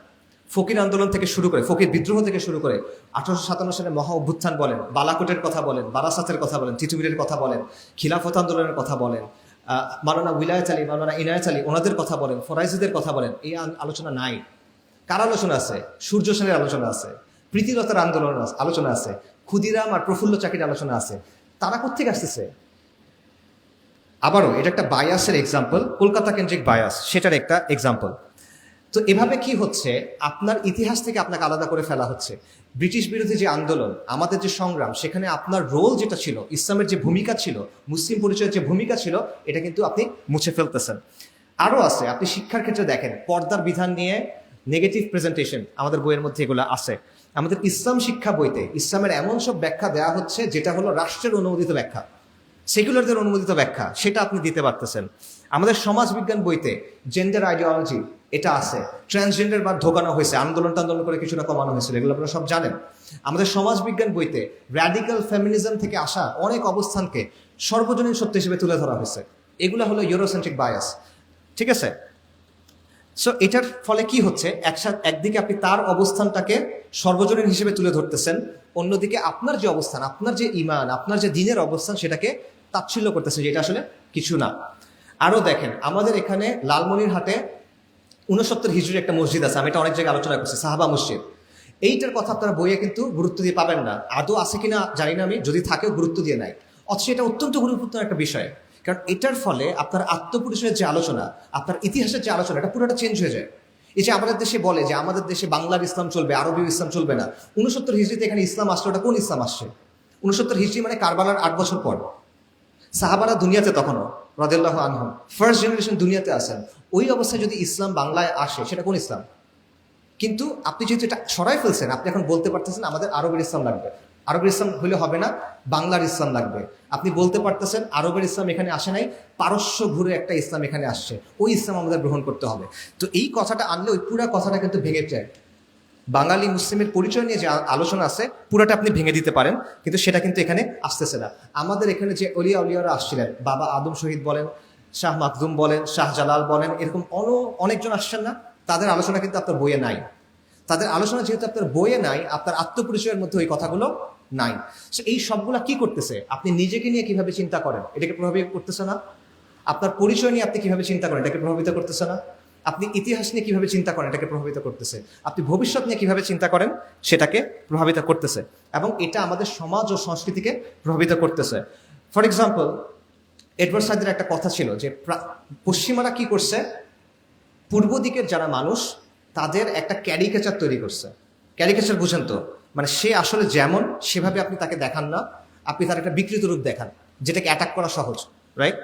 ফকির আন্দোলন থেকে শুরু করে, ফকির বিদ্রোহ থেকে শুরু করে 1857 সালে মহা অভ্যুত্থান বলেন, বালাকোটের কথা বলেন, বারাসাতের কথা বলেন, তিতুমিরের কথা বলেন, খিলাফত আন্দোলনের কথা বলেন, মাওলানা উইলায়াত আলী, মাওলানা ইনায়াত আলী, ওনাদের কথা বলেন, ফরাইজিদের কথা বলেন। এই আলোচনা নাই। কার আলোচনা আছে? সূর্য সেনের আলোচনা আছে, প্রীতিলতার আন্দোলন আলোচনা আছে, ক্ষুদিরাম আর প্রফুল্ল চাকির আলোচনা আছে। তারা কোত্থেকে আসতেছে? আবারও এটা একটা বায়াসের এক্সাম্পল, কলকাতা কেন্দ্রিক বায়াস, সেটার একটা এক্সাম্পল। তো এভাবে কি হচ্ছে, আপনার ইতিহাস থেকে আপনাকে আলাদা করে ফেলা হচ্ছে। ব্রিটিশ বিরোধী যে আন্দোলন, আমাদের যে সংগ্রাম, সেখানে আপনার রোল যেটা ছিল, ইসলামের যে ভূমিকা ছিল, মুসলিম পরিচয়ের যে ভূমিকা ছিল, এটা কিন্তু আপনি মুছে ফেলতেছেন। আরও আছে, আপনি শিক্ষার ক্ষেত্রে দেখেন, পর্দার বিধান নিয়ে নেগেটিভ প্রেজেন্টেশন আমাদের বইয়ের মধ্যে এগুলো আছে। আমাদের ইসলাম শিক্ষা বইতে ইসলামের এমন সব ব্যাখ্যা দেওয়া হচ্ছে, যেটা হলো রাষ্ট্রের অনুমোদিত ব্যাখ্যা, সেকুলারদের অনুমোদিত ব্যাখ্যা, সেটা আপনি দিতে পারতেছেন। আমাদের সমাজবিজ্ঞান বইতে জেন্ডার আইডিওলজি এটা আছে, ট্রান্সজেন্ডার বা ঢোকানো হয়েছে, আন্দোলন করে কিছুটা কমানো হয়েছিল, এগুলো আপনারা সব জানেন। আমাদের সমাজবিজ্ঞান বইতে র্যাডিক্যাল ফেমিনিজম থেকে আসা অনেক অবস্থানকে সর্বজনীন সত্য হিসেবে তুলে ধরা হয়েছে। এগুলো হলো ইউরোসেন্ট্রিক বায়াস। ঠিক আছে? সো এটার ফলে কি হচ্ছে, একদিকে আপনি তার অবস্থানটাকে সর্বজনীন হিসেবে তুলে ধরতেছেন, অন্যদিকে আপনার যে অবস্থান, আপনার যে ইমান, আপনার যে দিনের অবস্থান, সেটাকে তাচ্ছিল্য করতেছেন, যেটা আসলে কিছু না। আরও দেখেন, আমাদের এখানে লালমনিরহাটে 69 হিজরি একটা মসজিদ আছে, আমি এটা অনেক জায়গায় আলোচনা করছি, সাহাবা মসজিদ। এইটার কথা আপনারা বইয়ে কিন্তু গুরুত্ব দিয়ে পাবেন না। আদৌ আছে কিনা জানি না আমি, যদি থাকেও গুরুত্ব দিয়ে নাই। অথচ এটা অত্যন্ত গুরুত্বপূর্ণ একটা বিষয়, কারণ এটার ফলে আপনার আত্মপরিচয়ের যে আলোচনা, আপনার ইতিহাসের যে আলোচনা, এটা পুরোটা চেঞ্জ হয়ে যায়। এই যে আমাদের দেশে বলে যে আমাদের দেশে বাংলার ইসলাম চলবে, আরবীয় ইসলাম চলবে না। 69 হিজরিতে এখানে ইসলাম আসছে, ওটা কোন ইসলাম আসছে? 69 হিজরি মানে কারবালার 8 বছর পর। সাহাবারা দুনিয়াতে তখনও রাদিয়াল্লাহু আনহুম ফার্স্ট জেনারেশন দুনিয়াতে আসেন। ওই অবস্থায় যদি ইসলাম বাংলায় আসে, সেটা কোন ইসলাম? কিন্তু আপনি যেহেতু এটা সরাই ফেলছেন, আপনি এখন বলতে পারতেছেন আমাদের আরবের ইসলাম লাগবে। আরবের ইসলাম হলে হবে না, বাংলার ইসলাম লাগবে। আপনি বলতে পারতেছেন আরবের ইসলাম এখানে আসে নাই, পারস্য ঘুরে একটা ইসলাম এখানে আসছে, ওই ইসলাম আমাদের গ্রহণ করতে হবে। তো এই কথাটা আনলে ওই পুরো কথাটা কিন্তু ভেঙে যায়। বাঙালি মুসলিমের পরিচয় নিয়ে যে আলোচনা আছে, পুরাটা আপনি ভেঙে দিতে পারেন, কিন্তু সেটা কিন্তু এখানে আসতেছে না। আমাদের এখানে যে অলিয়া উলিয়ারা আসছিলেন, বাবা আদম শহীদ বলেন, শাহ মাকদুম বলেন, শাহ জালাল বলেন, এরকম অনেকজন আসছেন না, তাদের আলোচনা কিন্তু আপনার বইয়ে নাই। তাদের আলোচনা যেহেতু আপনার বইয়ে নাই, আপনার আত্মপরিচয়ের মধ্যে ওই কথাগুলো নাই। সো এই সবগুলা কি করতেছে, আপনি নিজেকে নিয়ে কিভাবে চিন্তা করেন, এটাকে প্রভাবিত করতেছে না? আপনার পরিচয় নিয়ে আপনি কিভাবে চিন্তা করেন, এটাকে প্রভাবিত করতেছে না? আপনি ইতিহাস নিয়ে কিভাবে চিন্তা করেন, এটাকে প্রভাবিত করতেছে। আপনি ভবিষ্যৎ নিয়ে কিভাবে চিন্তা করেন, সেটাকে প্রভাবিত করতেছে। এবং এটা আমাদের সমাজ ও সংস্কৃতিকে প্রভাবিত করতেছে। ফর এক্সাম্পল, এডওয়ার্ড সাইদের একটা কথা ছিল যে পশ্চিমারা কি করছে, পূর্ব দিকের যারা মানুষ, তাদের একটা ক্যারিকেচার তৈরি করছে। ক্যারিকেচার বুঝেন তো, মানে সে আসলে যেমন, সেভাবে আপনি তাকে দেখান না, আপনি তার একটা বিকৃত রূপ দেখান, যেটাকে অ্যাটাক করা সহজ, রাইট?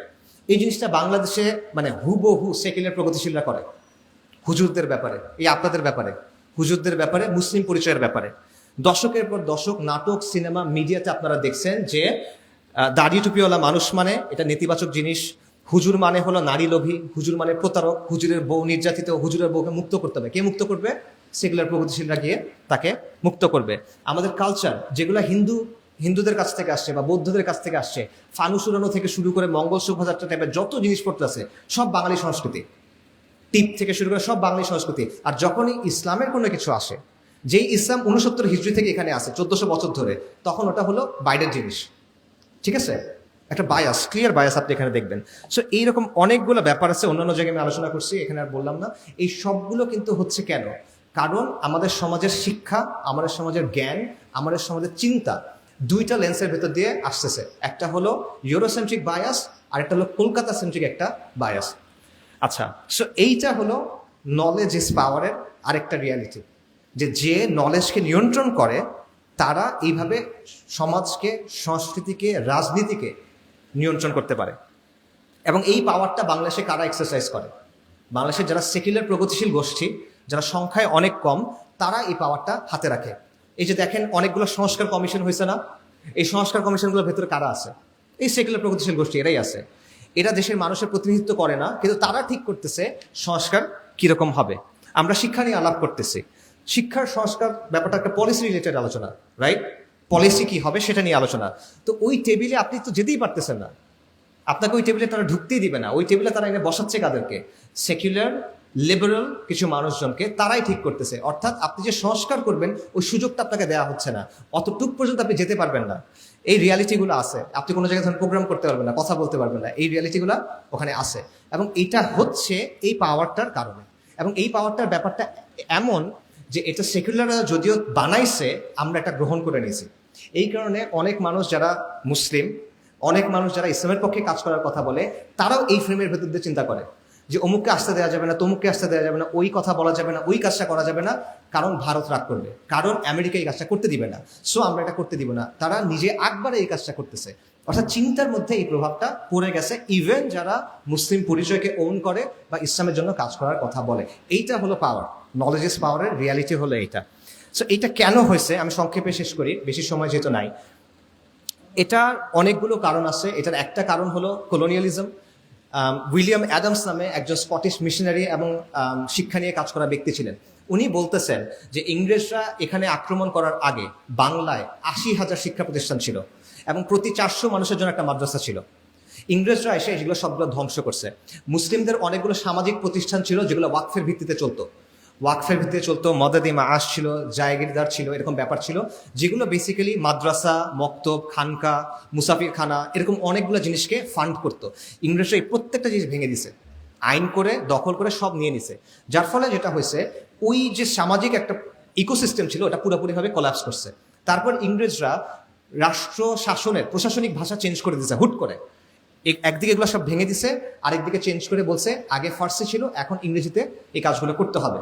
এই জিনিসটা বাংলাদেশে মানে হুবহু সেকুলার প্রগতিশীলরা করে, হুজুরদের ব্যাপারে, এই আপনাদের ব্যাপারে। হুজুরদের ব্যাপারে, মুসলিম পরিচয়ের ব্যাপারে। দশকের পর দশক নাটক, সিনেমা, মিডিয়াতে আপনারা দেখছেন যে দাড়ি টুপিওয়ালা মানুষ মানে এটা নেতিবাচক জিনিস, হুজুর মানে হলো নারী লোভী, হুজুর মানে প্রতারক, হুজুরের বউ নির্যাতিত, হুজুরের বউকে মুক্ত করতে হবে। কে মুক্ত করবে? সেকুলার প্রগতিশীলরা গিয়ে তাকে মুক্ত করবে। আমাদের কালচার যেগুলো হিন্দুদের কাছ থেকে আসছে বা বৌদ্ধদের কাছ থেকে আসছে, ফানুস উড়ানো থেকে শুরু করে মঙ্গল শোভাযাত্রা টাইপের যত জিনিসপত্র আছে সব বাঙালি সংস্কৃতি, টিপ থেকে শুরু করে সব বাঙালি সংস্কৃতি। আর যখনই ইসলামের কোনো কিছু আসে, যেই ইসলাম 69 হিজরি থেকে এখানে আসে 1400 বছর ধরে, তখন ওটা হলো বাইরের জিনিস। ঠিক আছে, একটা বায়াস, ক্লিয়ার বায়াস আপনি এখানে দেখবেন। সো এইরকম অনেকগুলো ব্যাপার আছে, অন্যান্য জায়গায় আমি আলোচনা করছি, এখানে আর বললাম না। এই সবগুলো কিন্তু হচ্ছে কেন? কারণ আমাদের সমাজের শিক্ষা, আমাদের সমাজের জ্ঞান, আমাদের সমাজের চিন্তা দুইটা লেন্সের ভেতর দিয়ে আসতেছে। একটা হলো ইউরোসেন্ট্রিক বায়াস, আর একটা হলো কলকাতা সেন্ট্রিক একটা বায়াস। আচ্ছা, সো এইটা হলো নলেজ ইজ পাওয়ারের আরেকটা রিয়ালিটি, যে নলেজকে নিয়ন্ত্রণ করে তারা এইভাবে সমাজকে, সংস্কৃতিকে, রাজনীতিকে নিয়ন্ত্রণ করতে পারে। এবং এই পাওয়ারটা বাংলাদেশে কারা এক্সারসাইজ করে? বাংলাদেশের যারা সেকুলার প্রগতিশীল গোষ্ঠী, যারা সংখ্যায় অনেক কম, তারা এই পাওয়ারটা হাতে রাখে। এই যে দেখেন অনেকগুলো সংস্কার কমিশন হয়েছে না, এই সংস্কার কমিশনগুলোর ভেতরে কারা আছে? এই সেকুলার প্রগতিশীল গোষ্ঠী, এরাই আছে। এরা দেশের মানুষের প্রতিনিধিত্ব করে না, কিন্তু তারা ঠিক করতেছে সংস্কার কিরকম হবে। আমরা শিক্ষা নিয়ে আলাপ করতেছি, শিক্ষার সংস্কার ব্যাপারটা একটা পলিসি রিলেটেড আলোচনা, রাইট? পলিসি কি হবে সেটা নিয়ে আলোচনা। তো ওই টেবিলে আপনি তো যেতেই পারতেছেন না, আপনাকে ওই টেবিলে তারা ঢুকতেই দিবে না। ওই টেবিলে তারা এনে বসাচ্ছে কাদেরকে? সেকুলার লিবারাল কিছু মানুষজনকে, তারাই ঠিক করতেছে। অর্থাৎ আপনি যে সংস্কার করবেন ওই সুযোগটা আপনাকে দেওয়া হচ্ছে না, অতটুক পর্যন্ত আপনি যেতে পারবেন না। এই রিয়ালিটিগুলো আছে, আপনি কোনো জায়গায় ধরুন প্রোগ্রাম করতে পারবেন না, কথা বলতে পারবেন না, এই রিয়ালিটিগুলো ওখানে আছে। এবং এটা হচ্ছে এই পাওয়ারটার কারণে। এবং এই পাওয়ারটার ব্যাপারটা এমন যে এটা সেকুলাররা যদিও বানাইছে, আমরা এটা গ্রহণ করে নিয়েছি। এই কারণে অনেক মানুষ যারা মুসলিম, অনেক মানুষ যারা ইসলামের পক্ষে কাজ করার কথা বলে, তারাও এই ফ্রেমের ভেতর দিয়ে চিন্তা করে যে অমুককে আসতে দেওয়া যাবে না, তমুককে আসতে দেওয়া যাবে না, ওই কথা বলা যাবে না, ওই কাজটা করা যাবে না, কারণ ভারত রাগ করবে, কারণ আমেরিকা এই কাজটা করতে দিবে না, সো আমরা এটা করতে দিব না। তারা নিজে একবারে এই কাজটা করতেছে। অর্থাৎ চিন্তার মধ্যে এই প্রভাবটা পড়ে গেছে, ইভেন যারা মুসলিম পরিচয়কে ওন করে বা ইসলামের জন্য কাজ করার কথা বলে। এইটা হলো পাওয়ার, নলেজ ইজ পাওয়ারের রিয়ালিটি হলো এইটা। সো এইটা কেন হয়েছে আমি সংক্ষেপে শেষ করি, বেশি সময় যেহেতু নাই। এটার অনেকগুলো কারণ আছে। এটার একটা কারণ হলো কলোনিয়ালিজম। উইলিয়াম অ্যাডামস নামে একজন স্কটিশ মিশনারি এবং শিক্ষা নিয়ে কাজ করা ব্যক্তি ছিলেন। উনি বলতেছেন যে ইংরেজরা এখানে আক্রমণ করার আগে বাংলায় 80,000 শিক্ষা প্রতিষ্ঠান ছিল এবং প্রতি 400 মানুষের জন্য একটা মাদ্রাসা ছিল। ইংরেজরা এসে এগুলো সবগুলো ধ্বংস করছে। মুসলিমদের অনেকগুলো সামাজিক প্রতিষ্ঠান ছিল যেগুলো ওয়াকফের ভিত্তিতে চলতো, মদাদি মাআশ ছিল, জায়গিরদার ছিল, এরকম ব্যাপার ছিল, যেগুলো বেসিক্যালি মাদ্রাসা, মক্তব, খানকা, মুসাফির খানা, এরকম অনেকগুলো জিনিসকে ফান্ড করতো। ইংরেজরা এই প্রত্যেকটা জিনিস ভেঙে দিছে, আইন করে, দখল করে সব নিয়ে নিছে। যার ফলে যেটা হয়েছে, ওই যে সামাজিক একটা ইকোসিস্টেম ছিল ওটা পুরোপুরিভাবে কোলাপস করছে। তারপর ইংরেজরা রাষ্ট্র শাসনের প্রশাসনিক ভাষা চেঞ্জ করে দিছে হুট করে। একদিকে এগুলো সব ভেঙে দিছে, আরেকদিকে চেঞ্জ করে বলছে আগে ফার্সি ছিল, এখন ইংরেজিতে এই কাজগুলো করতে হবে।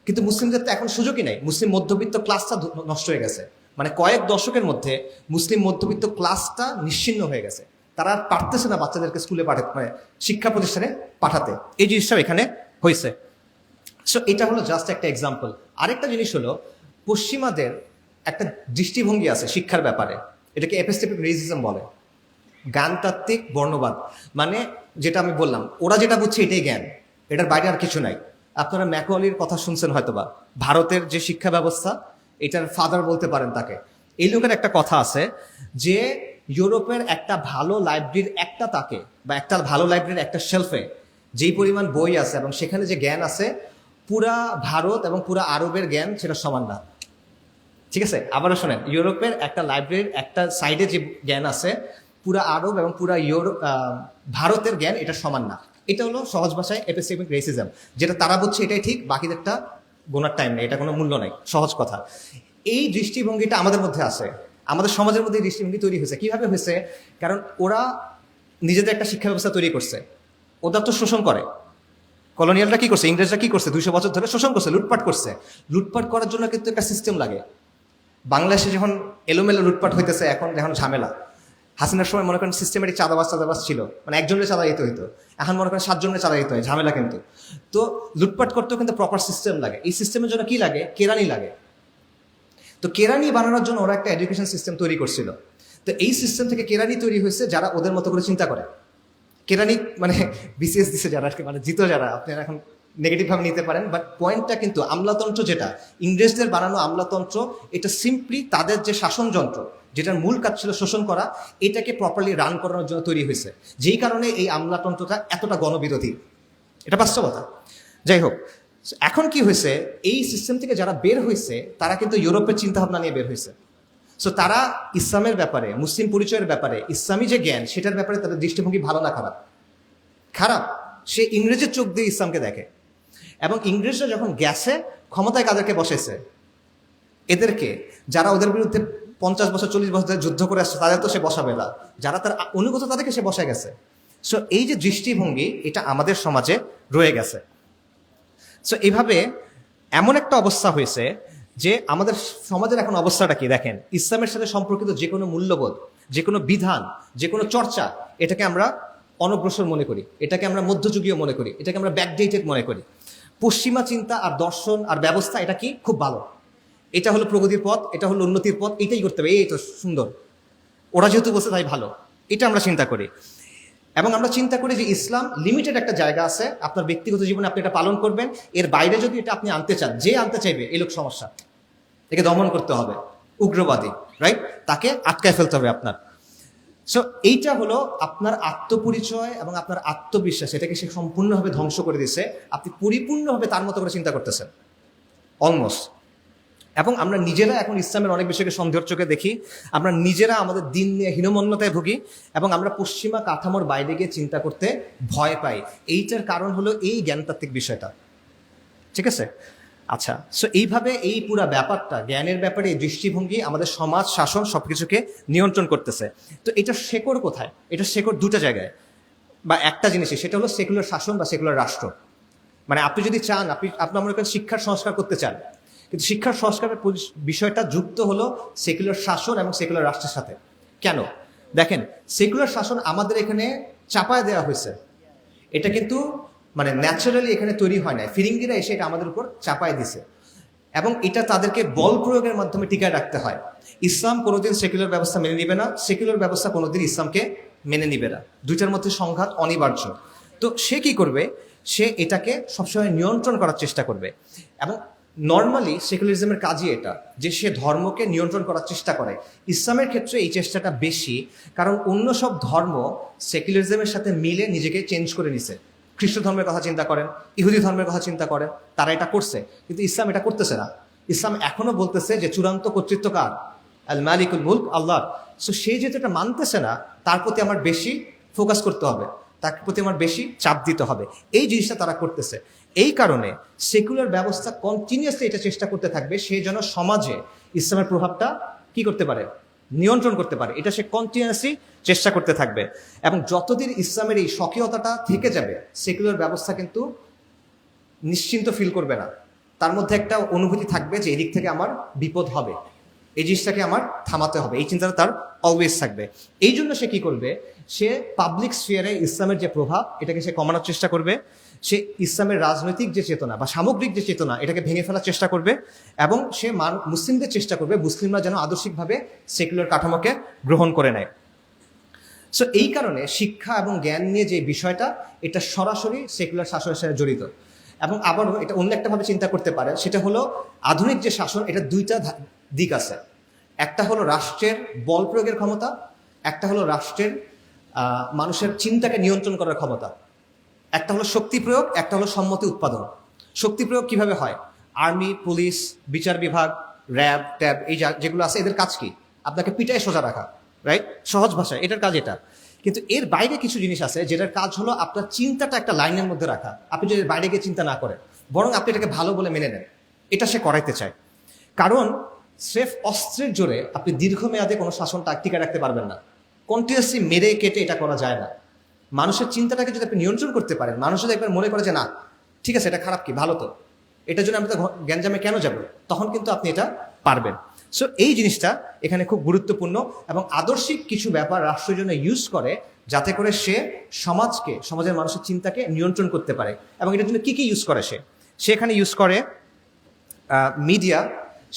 কিন্তু মুসলিমদের তো এখন সুযোগই নাই, মুসলিম মধ্যবিত্ত ক্লাসটা নষ্ট হয়ে গেছে। মানে কয়েক দশকের মধ্যে মুসলিম মধ্যবিত্ত ক্লাসটা নিশ্চিহ্ন হয়ে গেছে। তারা আর পারতেছে না বাচ্চাদেরকে স্কুলে পাঠাতে, মানে শিক্ষা প্রতিষ্ঠানে পাঠাতে। এই জিনিসটাও এখানে হয়েছে। সো এটা হলো জাস্ট একটা এক্সাম্পল। আরেকটা জিনিস হলো পশ্চিমাদের একটা দৃষ্টিভঙ্গি আছে শিক্ষার ব্যাপারে, এটাকে এপিস্টেমিক রেসিজম বলে, জ্ঞানতাত্ত্বিক বর্ণবাদ। মানে যেটা আমি বললাম, ওরা যেটা বুঝছে এটাই জ্ঞান, এটার বাইরে আর কিছু নাই। আপনারা ম্যাকওয়ালির কথা শুনছেন হয়তোবা, ভারতের যে শিক্ষা ব্যবস্থা, এটার ফাদার বলতে পারেন তাকে। এই লোকের একটা কথা আছে যে ইউরোপের একটা ভালো লাইব্রেরির একটা তাকে বা একটা ভালো লাইব্রেরির একটা শেলফে যেই পরিমাণ বই আছে এবং সেখানে যে জ্ঞান আছে, পুরা ভারত এবং পুরা আরবের জ্ঞান সেটা সমান না। ঠিক আছে, আবারও শোনেন, ইউরোপের একটা লাইব্রেরির একটা সাইডে যে জ্ঞান আছে, পুরা আরব এবং পুরা ভারতের জ্ঞান এটা সমান না। এটা হলো সহজ ভাষায় এপিস্টেমিক রেসিজম, যেটা তারা বুঝছে এটাই ঠিক, বাকিদেরটা গোনার টাইম নেই, এটা কোনো মূল্য নাই, সহজ কথা। এই দৃষ্টিভঙ্গিটা আমাদের মধ্যে আছে, আমাদের সমাজের মধ্যে এই দৃষ্টিভঙ্গি তৈরি হয়েছে। কিভাবে হয়েছে? কারণ ওরা নিজেদের একটা শিক্ষা ব্যবস্থা তৈরি করছে, ওরা তো শোষণ করে। কলোনিয়ালরা কি করছে, ইংরেজরা কি করছে, 200 বছর ধরে শোষণ করছে, লুটপাট করছে। লুটপাট করার জন্য কিন্তু একটা সিস্টেম লাগে। বাংলাদেশে যখন এলোমেলো লুটপাট হইতেছে, এখন যখন ঝামেলা, হাসিনার সময় মনে করেন সিস্টেমেটিক চাঁদাবাজ ছিল, মানে একজনের চাঁদা দিতে হইতো, এখন মনে করেন 7 জনের চাঁদা দিতে হয়, ঝামেলা কিন্তু। তো লুটপাট করতেও কিন্তু প্রপার সিস্টেম লাগে। এই সিস্টেমের জন্য কি লাগে? কেরানি লাগে। তো কেরানি বানানোর জন্য ওরা একটা এডুকেশন সিস্টেম তৈরি করছিল। তো এই সিস্টেম থেকে কেরানি তৈরি হয়েছে যারা ওদের মতো করে চিন্তা করে। কেরানি মানে বিসিএস দিছে যারা, মানে জিতো যারা, আপনারা এখন নেগেটিভ ভাবে নিতে পারেন, বাট পয়েন্টটা কিন্তু আমলাতন্ত্র যেটা ইংরেজদের বানানো আমলাতন্ত্র, এটা সিম্পলি তাদের যে শাসনযন্ত্র, যেটার মূল কাজ ছিল শোষণ করা, এটাকে প্রপারলি রান করানোর জন্য তৈরি হয়েছে। যেই কারণে এই আমলাতন্ত্রটা এতটা গণবিরোধী, এটা বাস্তবতা। যাই হোক, এখন কি হয়েছে, এই সিস্টেম থেকে যারা বের হয়েছে তারা কিন্তু ইউরোপের চিন্তাভাবনা নিয়ে বের হয়েছে। সো তারা ইসলামের ব্যাপারে, মুসলিম পরিচয়ের ব্যাপারে, ইসলামী যে জ্ঞান সেটার ব্যাপারে তাদের দৃষ্টিভঙ্গি ভালো না খারাপ? খারাপ। সে ইংরেজের চোখ দিয়ে ইসলামকে দেখে। এবং ইংরেজরা যখন গেছে, ক্ষমতায় কাদেরকে বসেছে? এদেরকে, যারা ওদের বিরুদ্ধে 50 বছর 40 বছর ধরে যুদ্ধ করে আসছে, তাদের তো সে বসাবে না। যারা তার অনুগত তাদেরকে সে বসে গেছে। সো এই যে দৃষ্টিভঙ্গি, এটা আমাদের সমাজে রয়ে গেছে। সো এইভাবে এমন একটা অবস্থা হয়েছে যে আমাদের সমাজের এখন অবস্থাটা কি দেখেন, ইসলামের সাথে সম্পর্কিত যে কোনো মূল্যবোধ, যে কোনো বিধান, যে কোনো চর্চা, এটাকে আমরা অনগ্রসর মনে করি, এটাকে আমরা মধ্যযুগীয় মনে করি, এটাকে আমরা ব্যাকডেটেড মনে করি। পশ্চিমা চিন্তা আর দর্শন আর ব্যবস্থা, এটা কি খুব ভালো, এটা হলো প্রগতির পথ, এটা হলো উন্নতির পথ, এটাই করতে হবে, এই তো সুন্দর, ওরা যেহেতু বসে তাই ভালো, এটা আমরা চিন্তা করি। এবং আমরা চিন্তা করি যে ইসলাম লিমিটেড একটা জায়গা আছে, আপনার ব্যক্তিগত জীবনে আপনি এটা পালন করবেন, এর বাইরে যদি এটা আপনি আনতে চান, যে আনতে চাইবে এই লোক সমস্যা, একে দমন করতে হবে, উগ্রবাদী, রাইট, তাকে আটকায় ফেলতে হবে আপনার। সো এইটা হলো আপনার আত্মপরিচয় এবং আপনার আত্মবিশ্বাস, এটাকে সে সম্পূর্ণভাবে ধ্বংস করে দিছে। আপনি পরিপূর্ণভাবে তার মতো করে চিন্তা করতেছেন অলমোস্ট। এবং আমরা নিজেরা এখন ইসলামের অনেক বিষয়কে সন্দেহের চোখে দেখি, আমরা নিজেরা আমাদের দিন নিয়ে হীনমন্যতায় ভুগি, এবং আমরা পশ্চিমা কাঠামোর বাইরে গিয়ে চিন্তা করতে ভয় পাই। এইটার কারণ হলো এই জ্ঞানতাত্ত্বিক বিষয়টা, ঠিক আছে? আচ্ছা, সো এইভাবে এই পুরা ব্যাপারটা, জ্ঞানের ব্যাপারে এই দৃষ্টিভঙ্গি আমাদের সমাজ, শাসন সবকিছুকে নিয়ন্ত্রণ করতেছে। তো এটা শেকড় কোথায়? এটা শেকড় দুটো জায়গায়, বা একটা জিনিসই, সেটা হলো সেকুলার শাসন বা সেকুলার রাষ্ট্র। মানে আপনি যদি চান, আপনার মনে করেন শিক্ষার সংস্কার করতে চান, কিন্তু শিক্ষার সংস্কারের বিষয়টা যুক্ত হলো সেকুলার শাসন এবং সেকুলার রাষ্ট্রের সাথে। কেন? দেখেন, সেকুলার শাসন আমাদের এখানে চাপায় দেওয়া হয়েছে, এটা কিন্তু মানে ন্যাচারালি এখানে তৈরি হয় না, ফিরিঙ্গিরা এসে এটা আমাদের উপর চাপায় দিছে, এবং এটা তাদেরকে বল প্রয়োগের মাধ্যমে টিকায় রাখতে হয়। ইসলাম কোনোদিন সেকুলার ব্যবস্থা মেনে নিবে না, সেকুলার ব্যবস্থা কোনোদিন ইসলামকে মেনে নিবে না, দুইটার মধ্যে সংঘাত অনিবার্য। তো সে কি করবে? সে এটাকে সবসময় নিয়ন্ত্রণ করার চেষ্টা করবে। এবং নর্মালি সেকুলারিজমের কাজই এটা, যে সে ধর্মকে নিয়ন্ত্রণ করার চেষ্টা করে। ইসলামের ক্ষেত্রে এই চেষ্টাটা বেশি, কারণ অন্য সব ধর্ম সেকুলারিজমের সাথে মিলে নিজেকে চেঞ্জ করে নিছে। খ্রিস্ট ধর্মের কথা চিন্তা করেন, ইহুদি ধর্মের কথা চিন্তা করেন, তারা এটা করছে, কিন্তু ইসলাম এটা করতেছে না। ইসলাম এখনো বলতেছে যে চূড়ান্ত কর্তৃত্ব কার? আল মালিকুল মুলক, আল্লাহর। সো সে যেহেতু এটা মানতেছে না, তার প্রতি আমার বেশি ফোকাস করতে হবে, তার প্রতি আমার বেশি চাপ দিতে হবে, এই জিনিসটা তারা করতেছে। এই কারণে সেকুলার ব্যবস্থা কন্টিনিউয়াসলি এটা চেষ্টা করতে থাকবে সে যেন সমাজে ইসলামের প্রভাবটা কি করতে পারে? নিয়ন্ত্রণ করতে পারে। এটা সে কন্টিনিউয়াসলি চেষ্টা করতে থাকবে, এবং যতদিন ইসলামের এই স্বকীয়তাটা থেকে যাবে, সেকুলার ব্যবস্থা কিন্তু নিশ্চিন্ত ফিল করবে না। তার মধ্যে একটা অনুভূতি থাকবে যে এদিক থেকে আমার বিপদ হবে, এই জিনিসটাকে আমার থামাতে হবে, এই চিন্তাটা তার অলওয়েজ থাকবে। এই জন্য সে কি করবে? সে পাবলিক স্ফিয়ারে ইসলামের যে প্রভাব, এটাকে সে কমানোর চেষ্টা করবে। সে ইসলামের রাজনৈতিক যে চেতনা বা সামগ্রিক যে চেতনা, এটাকে ভেঙে ফেলার চেষ্টা করবে, এবং সে মুসলিমদের চেষ্টা করবে মুসলিমরা যেন আদর্শিকভাবে সেকুলার কাঠামোকে গ্রহণ করে নেয়। সো এই কারণে শিক্ষা এবং জ্ঞান নিয়ে যে বিষয়টা, এটা সরাসরি সেকুলার শাসনের সাথে জড়িত। এবং আবারও এটা অন্য একটা ভাবে চিন্তা করতে পারে, সেটা হলো আধুনিক যে শাসন, এটা দুইটা দিক আছে। একটা হলো রাষ্ট্রের বল প্রয়োগের ক্ষমতা, একটা হলো রাষ্ট্রের মানুষের চিন্তাকে নিয়ন্ত্রণ করার ক্ষমতা। একটা হলো শক্তি প্রয়োগ, একটা হলো সম্মতি উৎপাদন। শক্তি প্রয়োগ কিভাবে হয়? আর্মি, পুলিশ, বিচার বিভাগ, র্যাব, ট্যাব, এই যেগুলো আছে, এদের কাজ কি? আপনাকে পিটায় সোজা রাখা, রাইট? সহজ ভাষায় এটার কাজ এটা। কিন্তু এর বাইরে কিছু জিনিস আছে যেটার কাজ হলো আপনার চিন্তাটা একটা লাইনের মধ্যে রাখা। আপনি যদি বাইরে গিয়ে চিন্তা না করেন, বরং আপনি এটাকে ভালো বলে মেনে নেন, এটা সে করাইতে চায়। কারণ স্রেফ অস্ত্রের জোরে আপনি দীর্ঘমেয়াদে কোনো শাসনটা টিকে রাখতে পারবেন না। কন্টিনিউয়াসলি মেরে কেটে এটা করা যায় না। মানুষের চিন্তাটাকে যদি আপনি নিয়ন্ত্রণ করতে পারেন, মানুষ যদি একবার মনে করে যে না ঠিক আছে, এটা খারাপ কি, ভালো তো, এটার জন্য আমি তো গ্যাঞ্জামে কেন যাব, তখন কিন্তু আপনি এটা পারবেন। সো এই জিনিসটা এখানে খুব গুরুত্বপূর্ণ, এবং আদর্শিক কিছু ব্যাপার রাষ্ট্রের জন্য ইউজ করে যাতে করে সে সমাজকে, সমাজের মানুষের চিন্তাকে নিয়ন্ত্রণ করতে পারে। এবং এটার জন্য কী কী ইউজ করে সে এখানে ইউজ করে মিডিয়া,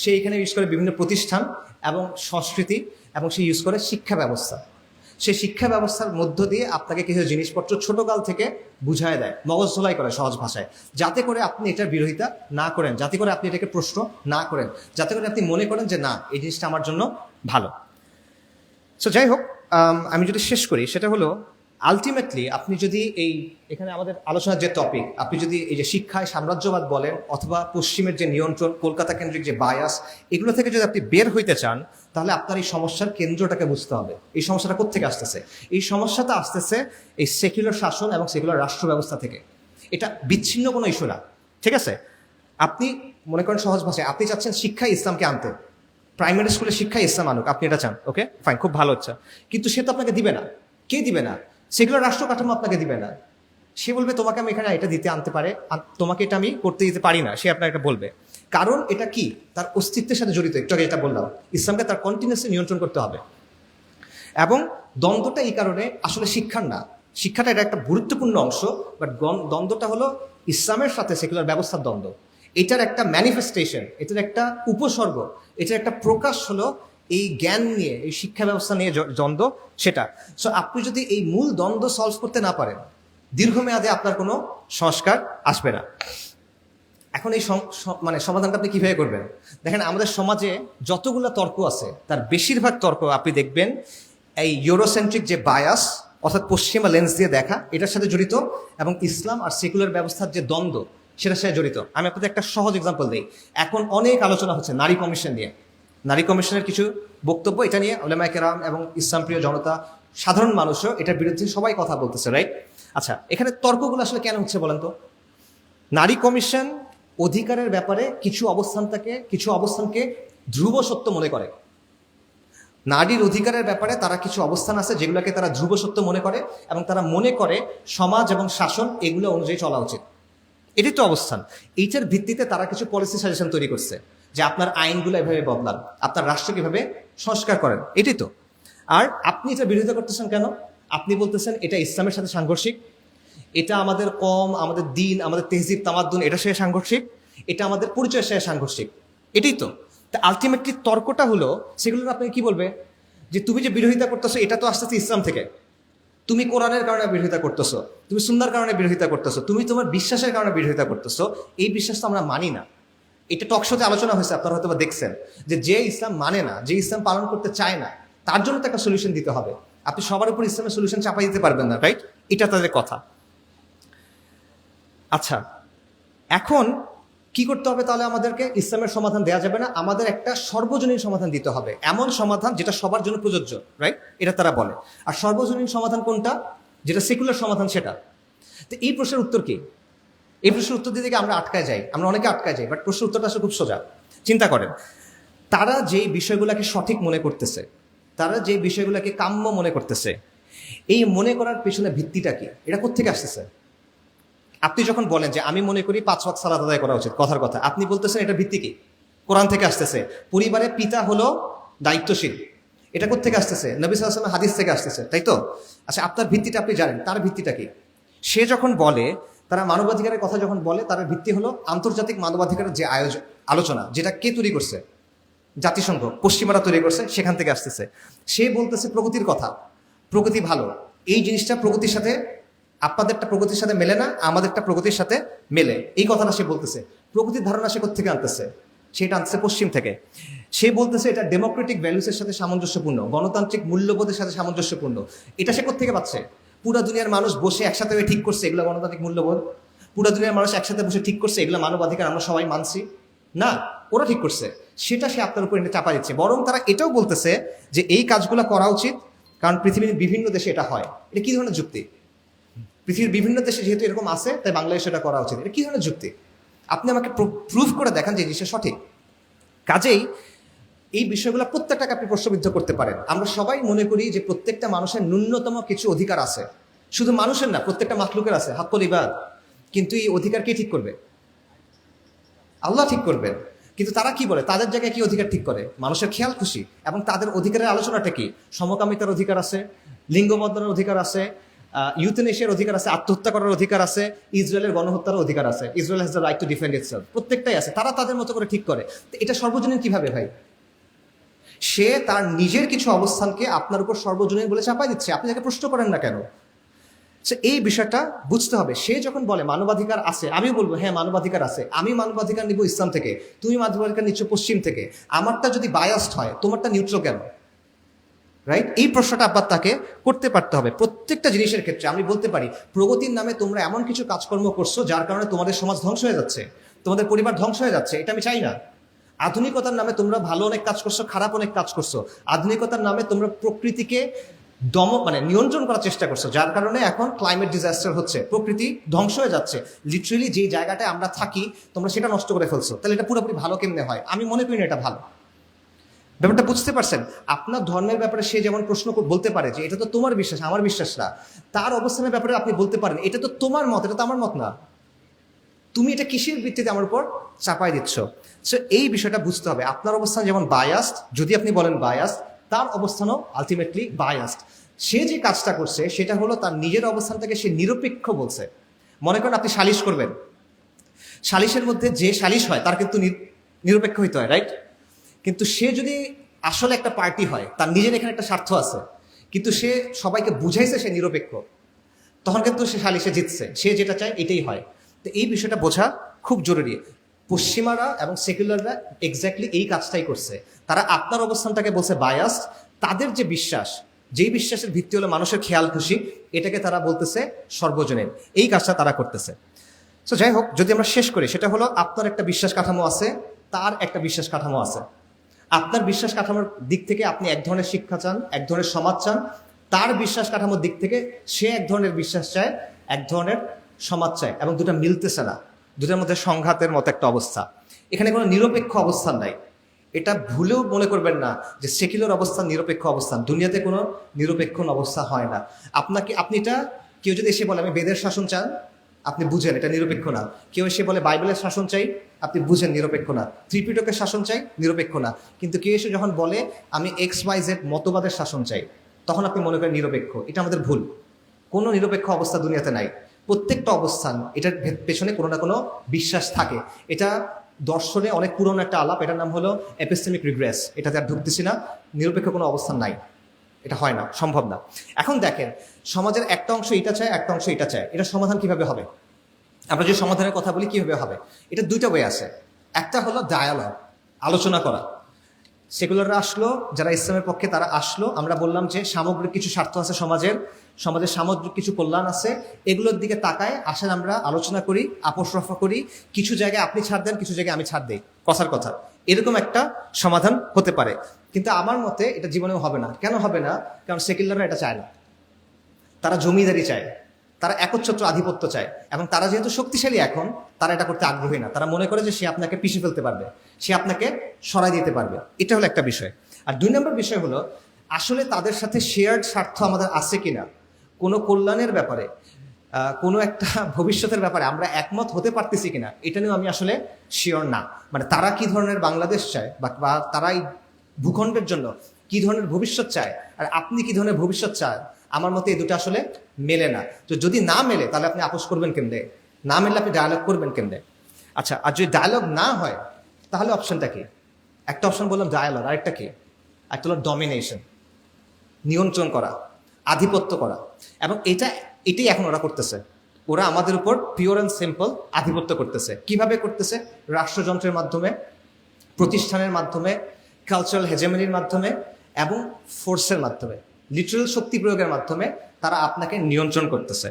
সে এখানে ইউজ করে বিভিন্ন প্রতিষ্ঠান এবং সংস্কৃতি, এবং সে ইউজ করে শিক্ষা ব্যবস্থা। সে শিক্ষা ব্যবস্থার মধ্য দিয়ে আপনাকে কিছু জিনিসপত্র ছোটকাল থেকে বুঝায় দেয়, মগজ ধোলাই করে সহজ ভাষায়, যাতে করে আপনি এটার বিরোধিতা না করেন, যাতে করে আপনি এটাকে প্রশ্ন না করেন, যাতে করে আপনি মনে করেন যে না, এই জিনিসটা আমার জন্য ভালো। সো যাই হোক, আমি যদি শেষ করি, সেটা হলো আলটিমেটলি আপনি যদি এখানে আমাদের আলোচনার যে টপিক, আপনি যদি এই যে শিক্ষায় সাম্রাজ্যবাদ বলেন অথবা পশ্চিমের যে নিয়ন্ত্রণ, কলকাতা কেন্দ্রিক যে বায়াস, এগুলো থেকে যদি আপনি বের হইতে চান, তাহলে আপনার এই সমস্যার কেন্দ্রটাকে বুঝতে হবে। এই সমস্যাটা কোত্থেকে আসতেছে? এই সমস্যাটা আসতেছে এই সেকুলার শাসন এবং সেকুলার রাষ্ট্র ব্যবস্থা থেকে। এটা বিচ্ছিন্ন কোনো ইস্যু না, ঠিক আছে? আপনি মনে করেন সহজ ভাষায় আপনি চাচ্ছেন শিক্ষায় ইসলামকে আনতে, প্রাইমারি স্কুলে শিক্ষায় ইসলাম আনুক, আপনি এটা চান, ওকে ফাইন, খুব ভালো হচ্ছে। কিন্তু সে তো আপনাকে দিবে না। কে দিবে না? সেগুলো রাষ্ট্র কাঠামো আপনাকে দিবে না। সে বলবে তোমাকে আমি এখানে এটা দিতে আনতে পারে, তোমাকে এটা আমি করতে দিতে পারি না, সে আপনাকে এটা বলবে। কারণ এটা কি, তার অস্তিত্বের সাথে জড়িত। একটু আগে যেটা বললাম, ইসলামকে তার কন্টিনিউসলি নিয়ন্ত্রণ করতে হবে। এবং দ্বন্দ্বটা এই কারণে আসলে শিক্ষার না, শিক্ষাটা এটা একটা গুরুত্বপূর্ণ অংশ, বাট দ্বন্দ্বটা হলো ইসলামের সাথে সেকুলার ব্যবস্থার দ্বন্দ্ব। এটার একটা ম্যানিফেস্টেশন, এটার একটা উপসর্গ, এটার একটা প্রকাশ হলো এই জ্ঞান নিয়ে, এই শিক্ষা ব্যবস্থা নিয়ে দ্বন্দ্ব, সেটা। সো আপনি যদি এই মূল দ্বন্দ্ব সলভ করতে না পারেন, দীর্ঘমেয়াদে আপনার কোনো সংস্কার আসবে না। এখন এই মানে সমাধানটা আপনি কিভাবে করবেন? দেখেন, আমাদের সমাজে যতগুলো তর্ক আছে, তার বেশিরভাগ তর্ক আপনি দেখবেন এই ইউরোসেন্ট্রিক যে বায়াস, অর্থাৎ পশ্চিমা লেন্স দিয়ে দেখা, এটার সাথে জড়িত, এবং ইসলাম আর সেকুলার ব্যবস্থার যে দ্বন্দ্ব, সেটার সাথে জড়িত। আমি আপনাদের একটা সহজ এক্সাম্পল দিই। এখন অনেক আলোচনা হচ্ছে নারী কমিশন নিয়ে। নারী কমিশনের কিছু বক্তব্য, এটা নিয়ে উলামায়ে কেরাম এবং ইসলামপ্রিয় জনতা, সাধারণ মানুষও এটার বিরুদ্ধে সবাই কথা বলতেছে, রাইট? আচ্ছা, এখানে তর্কগুলো আসলে কেন হচ্ছে বলেন তো? নারী কমিশন অধিকারের ব্যাপারে কিছু অবস্থানকে ধ্রুব সত্য মনে করে। নারীর অধিকারের ব্যাপারে তারা কিছু অবস্থান আছে যেগুলোকে তারা ধ্রুব সত্য মনে করে, এবং তারা মনে করে সমাজ এবং শাসন এগুলো অনুযায়ী চলা উচিত। এটাই তো অবস্থান। এইটার ভিত্তিতে তারা কিছু পলিসি সাজেশন তৈরি করছে যে আপনার আইনগুলো এভাবে বদলান, আপনার রাষ্ট্রকে এভাবে সংস্কার করেন, এটাই তো। আর আপনি এটা বিরোধিতা করতেছেন কেন? আপনি বলতেছেন এটা ইসলামের সাথে সাংঘর্ষিক, এটা আমাদের আমাদের দিন, আমাদের তেহজিব তামাদ্দুন, এটা সাথে সাংঘর্ষিক, এটা আমাদের পরিচয়ের সাথে সাংঘর্ষিক, এটাই তো। তা আলটিমেটলি তর্কটা হলো, সেগুলো আপনাকে কি বলবে যে তুমি যে বিরোধিতা করতেছো এটা তো আসতেছে ইসলাম থেকে, তুমি কোরআনের কারণে বিরোধিতা করতেছো, তুমি সুন্নাহর কারণে বিরোধিতা করতেছো, তুমি তোমার বিশ্বাসের কারণে বিরোধিতা করতেছো। এই বিশ্বাস তো আমরা মানি না। এটা টকশোতে আলোচনা হয়েছে, আপনারা হয়তো দেখছেন, যে ইসলাম মানে না, যে ইসলাম পালন করতে চায় না, তার জন্য তো একটা সলিউশন দিতে হবে। আপনি সবার উপর ইসলামের সলিউশন চাপাই দিতে পারবেন না, রাইট? এটা তাদের কথা। আচ্ছা, এখন কি করতে হবে তাহলে? আমাদেরকে ইসলামের সমাধান দেওয়া যাবে না, আমাদের একটা সর্বজনীন সমাধান দিতে হবে, এমন সমাধান যেটা সবার জন্য প্রযোজ্য, রাইট? এটা তারা বলে। আর সর্বজনীন সমাধান কোনটা? যেটা সেকুলার সমাধান, সেটা। তো এই প্রশ্নের উত্তর কি? এই প্রশ্নের উত্তর দিতে গিয়ে আমরা আটকায় যাই, আমরা অনেকে আটকায় যাই, বাট প্রশ্নের উত্তরটা আসলে খুব সোজা। চিন্তা করেন, তারা যেই বিষয়গুলোকে সঠিক মনে করতেছে, তারা যেই বিষয়গুলোকে কাম্য মনে করতেছে, এই মনে করার পেছনে ভিত্তিটা কি? এটা কোত্থেকে আসতেছে? আপনি যখন বলেন যে আমি মনে করি 5 ওয়াক্ত সালাত আদায় করা উচিত, কথার কথা, আপনি বলতেছেন এটা ভিত্তি কি? কোরআন থেকে আসতেছে। পরিবারের পিতা হলো দায়িত্বশীল, এটা কোত্থেকে আসতেছে? নবী সাল্লাল্লাহু আলাইহি ওয়াসাল্লাম হাদিস থেকে আসতেছে, তাই তো? আচ্ছা, আপনার ভিত্তিটা আপনি জানেন, তার ভিত্তিটা কি? সে যখন বলে, তারা মানবাধিকারের কথা যখন বলে, তার ভিত্তি হলো আন্তর্জাতিক মানবাধিকারের যে আলোচনা, যেটা কে তৈরি করছে? জাতিসংঘ, পশ্চিমারা তৈরি করছে, সেখান থেকে আসতেছে। সে বলতেছে প্রগতির কথা, প্রগতি ভালো, এই জিনিসটা প্রগতির সাথে, আপনাদেরটা প্রগতির সাথে মেলে না, আমাদেরটা প্রগতির সাথে মেলে, এই কথাটা সে বলতেছে। প্রগতির ধারণা সে কোত্থেকে আনতেছে? সেটা আনতেছে পশ্চিম থেকে। সে বলতেছে এটা ডেমোক্রেটিক ভ্যালুসের সাথে সামঞ্জস্যপূর্ণ, গণতান্ত্রিক মূল্যবোধের সাথে সামঞ্জস্যপূর্ণ। এটা সে কোত্থেকে পাচ্ছে? পুরা দুনিয়ার মানুষ বসে একসাথে ঠিক করছে এগুলো গণতান্ত্রিক মূল্যবোধ, পুরা দুনিয়ার মানুষ একসাথে বসে ঠিক করছে এগুলো মানবাধিকার, আমরা সবাই মানছি না, ওরা ঠিক করছে। সেটা সে আপনার উপর চাপা দিচ্ছে। বরং তারা এটাও বলতেছে যে এই কাজগুলো করা উচিত, কারণ পৃথিবীর বিভিন্ন দেশে এটা হয়। এটা কি ধরনের যুক্তি? পৃথিবীর বিভিন্ন দেশে যেহেতু এরকম আছে, তাই বাংলাদেশে এটা করা উচিত, এটা কি ধরনের যুক্তি? আপনি আমাকে প্রুফ করে দেখান যে জিনিসটা সঠিক। কাজেই এই বিষয়গুলো প্রত্যেকটাকে আপনি প্রশ্নবিদ্ধ করতে পারেন। আমরা সবাই মনে করি যে প্রত্যেকটা মানুষের ন্যূনতম কিছু অধিকার আছে, শুধু মানুষের না, প্রত্যেকটা মাখলুকের আছে হাক্কুল ইবাদ। কিন্তু এই অধিকার কে ঠিক করবে? আল্লাহ ঠিক করবেন। কিন্তু তারা কি বলে, তাদের জায়গায় কি অধিকার ঠিক করে? মানুষের খেয়াল খুশি। এবং তাদের অধিকারের আলোচনাটা কি? সমকামিতার অধিকার আছে, লিঙ্গ বদলানোর অধিকার আছে, ইউথেনেশিয়ার অধিকার আছে, আত্মহত্যা করার অধিকার আছে, ইসরায়েলের গণহত্যার অধিকার আছে, Israel has the right to defend itself, প্রত্যেকটাই আছে। তারা তাদের মতো করে ঠিক করে। তো এটা সর্বজনীন কিভাবে ভাই? সে তার নিজের কিছু অবস্থানকে আপনার উপর সর্বজনীন বলে চাপাই দিচ্ছে, আপনি তাকে প্রশ্ন করেন না কেন? এই বিষয়টা বুঝতে হবে। সে যখন বলে মানবাধিকার আছে, আমিও বলবো হ্যাঁ মানবাধিকার আছে, আমি মানবাধিকার নিব ইসলাম থেকে, তুমি মানবাধিকার নিচ্ছ পশ্চিম থেকে, আমারটা যদি বায়াসড হয় তোমারটা নিউট্রাল কেন? রাইট? এই প্রশ্নটা আবার তাকে করতে পারতে হবে প্রত্যেকটা জিনিসের ক্ষেত্রে। আমি বলতে পারি প্রগতির নামে তোমরা এমন কিছু কাজকর্ম করছো যার কারণে তোমাদের সমাজ ধ্বংস হয়ে যাচ্ছে, তোমাদের পরিবার ধ্বংস হয়ে যাচ্ছে, এটা আমি চাই না। আধুনিকতার নামে তোমরা ভালো অনেক কাজ করছো, খারাপ অনেক কাজ করছো। আধুনিকতার নামে তোমরা প্রকৃতিকে নিয়ন্ত্রণ করার চেষ্টা করছো, যার কারণে এখন ক্লাইমেট ডিজাস্টার হচ্ছে, প্রকৃতি ধ্বংস হয়ে যাচ্ছে। লিটারেলি যে জায়গাটায় আমরা থাকি তোমরা সেটা নষ্ট করে ফেলছো। তাহলে এটা পুরোপুরি ভালো কেমনে হয়? আমি মনে করি না এটা ভালো। ব্যাপারটা বুঝতে পারছেন? আপনার ধর্মের ব্যাপারে সে যেমন প্রশ্ন বলতে পারে যে এটা তো তোমার বিশ্বাস, আমার বিশ্বাস না। তার অবস্থানের ব্যাপারে আপনি বলতে পারেন এটা তো তোমার মত, এটা তো আমার মত না, তুমি এটা কিসের ভিত্তিতে আমার উপর চাপাই দিচ্ছ? সো এই বিষয়টা বুঝতে হবে। আপনার অবস্থান যেমন বায়াসড, যদি আপনি বলেন বায়াসড, তার অবস্থানও আলটিমেটলি বায়াসড। সে যে কাজটা করছে সেটা হলো তার নিজের অবস্থানটাকে সে নিরপেক্ষ বলছে। মনে করেন আপনি সালিশ করবেন, সালিশের মধ্যে যে সালিশ হয় তার কিন্তু নিরপেক্ষ হইতে হয়, রাইট? কিন্তু সে যদি আসলে একটা পার্টি হয়, তার নিজের এখানে একটা স্বার্থ আছে, কিন্তু সে সবাইকে বুঝাইছে সে নিরপেক্ষ, তখন কিন্তু সে সালিশে জিতছে, সে যেটা চায় এটাই হয়। তো এই বিষয়টা বোঝা খুব জরুরি। পশ্চিমারা এবং সেকুলাররা এক্স্যাক্টলি এই কাজটাই করছে। তারা আপনার অবস্থানটাকে বলছে বায়াসড, তাদের যে বিশ্বাস, যেই বিশ্বাসের ভিত্তি হলো মানুষের খেয়াল খুশি, এটাকে তারা বলতেছে সর্বজনীন। এই কাজটা তারা করতেছে। সো যাই হোক, যদি আমরা শেষ করি, সেটা হলো আপনার একটা বিশ্বাস কাঠামো আছে, তার একটা বিশ্বাস কাঠামো আছে। আপনার বিশ্বাস কাঠামোর দিক থেকে আপনি এক ধরনের শিক্ষা চান, এক ধরনের সমাজ চান। তার বিশ্বাস কাঠামোর দিক থেকে সে এক ধরনের বিশ্বাস চায়, এক ধরনের সমাজ চায়, এবং দুটা মিলতেছে না, দুটার মধ্যে সংঘাতের মতো একটা অবস্থা। এখানে কোনো নিরপেক্ষ অবস্থান নাই। এটা ভুলেও মনে করবেন না যে সেকুলার অবস্থান নিরপেক্ষ অবস্থান। দুনিয়াতে কোনো নিরপেক্ষ অবস্থা হয় না। আপনি এটা, কেউ যদি এসে বলে আমি বেদের শাসন চান, আপনি বুঝেন এটা নিরপেক্ষ না। কেউ এসে বলে বাইবেলের শাসন চাই, আপনি বুঝেন নিরপেক্ষ না। ত্রিপিটকের শাসন চাই, নিরপেক্ষ না। কিন্তু কেউ এসে যখন বলে আমি XYZ মতবাদের শাসন চাই, তখন আপনি মনে করেন নিরপেক্ষ। এটা আমাদের ভুল। কোনো নিরপেক্ষ অবস্থা দুনিয়াতে নাই। প্রত্যেকটা অবস্থান, এটার পেছনে কোনো না কোনো বিশ্বাস থাকে। এটা দর্শনে অনেক পুরনো একটা আলাপ, এটার নাম হলো এপিস্টেমিক রিগ্রেস। এটাতে আর ঢুকতেছি না। নিরপেক্ষ কোনো অবস্থান নাই, এটা হয় না, সম্ভব না। এখন দেখেন, সমাজের একটা অংশ এটা চায়, একটা অংশ এটা চায়, এটা সমাধান কিভাবে হবে? আমরা যে সমাধানের কথা বলি কিভাবে হবে, এটা দুইটা ওয়ে আছে। একটা হলো ডায়ালগ, আলোচনা করা। সেকুলাররা আসলো, যারা ইসলামের পক্ষে তারা আসলো, আমরা বললাম যে সামগ্রিক কিছু স্বার্থ আছে সমাজের সামগ্রিক কিছু কল্যাণ আছে, এগুলোর দিকে তাকায় আসেন আমরা আলোচনা করি, আপোষ রফা করি। কিছু জায়গায় আপনি ছাড় দেন, কিছু জায়গায় আমি ছাড় দিই, কথার কথা। এরকম একটা সমাধান হতে পারে। কিন্তু আমার মতে এটা জীবনেও হবে না। কেন হবে না? কারণ সেকুলাররা এটা চায় না। তারা জমিদারি চায়, তারা একচ্ছত্র আধিপত্য চায়, এবং তারা যেহেতু শক্তিশালী এখন, তারা এটা করতে আগ্রহী না। তারা মনে করে যে সে আপনাকে পিষে ফেলতে পারবে, সে আপনাকে সরাই দিতে পারবে। এটা হলো একটা বিষয়। আর দুই নম্বর বিষয় হলো, আসলে তাদের সাথে শেয়ার্ড স্বার্থ আমাদের আছে কিনা, কোনো কল্যাণের ব্যাপারে, কোনো একটা ভবিষ্যতের ব্যাপারে আমরা একমত হতে পারতেছি কিনা, এটা নিয়েও আমি আসলে শিওর না। মানে তারা কি ধরনের বাংলাদেশ চায়, বা তারা এই ভূখণ্ডের জন্য কি ধরনের ভবিষ্যৎ চায়, আর আপনি কি ধরনের ভবিষ্যৎ চান, আমার মতে এই দুটো আসলে মেলে না। তো যদি না মেলে, তাহলে আপনি আপোষ করবেন কেমনে? না মেলে আপনি ডায়ালগ করবেন কেমনে? আচ্ছা, আর যদি ডায়ালগ না হয়, তাহলে অপশনটা কি? একটা অপশন বললাম ডায়ালগ, আরেকটা কি? একটা হলো ডমিনেশন, নিয়ন্ত্রণ করা, আধিপত্য করা। এবং এটাই এখন ওরা করতেছে। ওরা আমাদের উপর পিওর অ্যান্ড সিম্পল আধিপত্য করতেছে। কিভাবে করতেছে? রাষ্ট্রযন্ত্রের মাধ্যমে, প্রতিষ্ঠানের মাধ্যমে, কালচারাল হেজেমনির মাধ্যমে, এবং ফোর্সের মাধ্যমে, লিটারাল শক্তি প্রয়োগের মাধ্যমে তারা আপনাকে নিয়ন্ত্রণ করতেছে।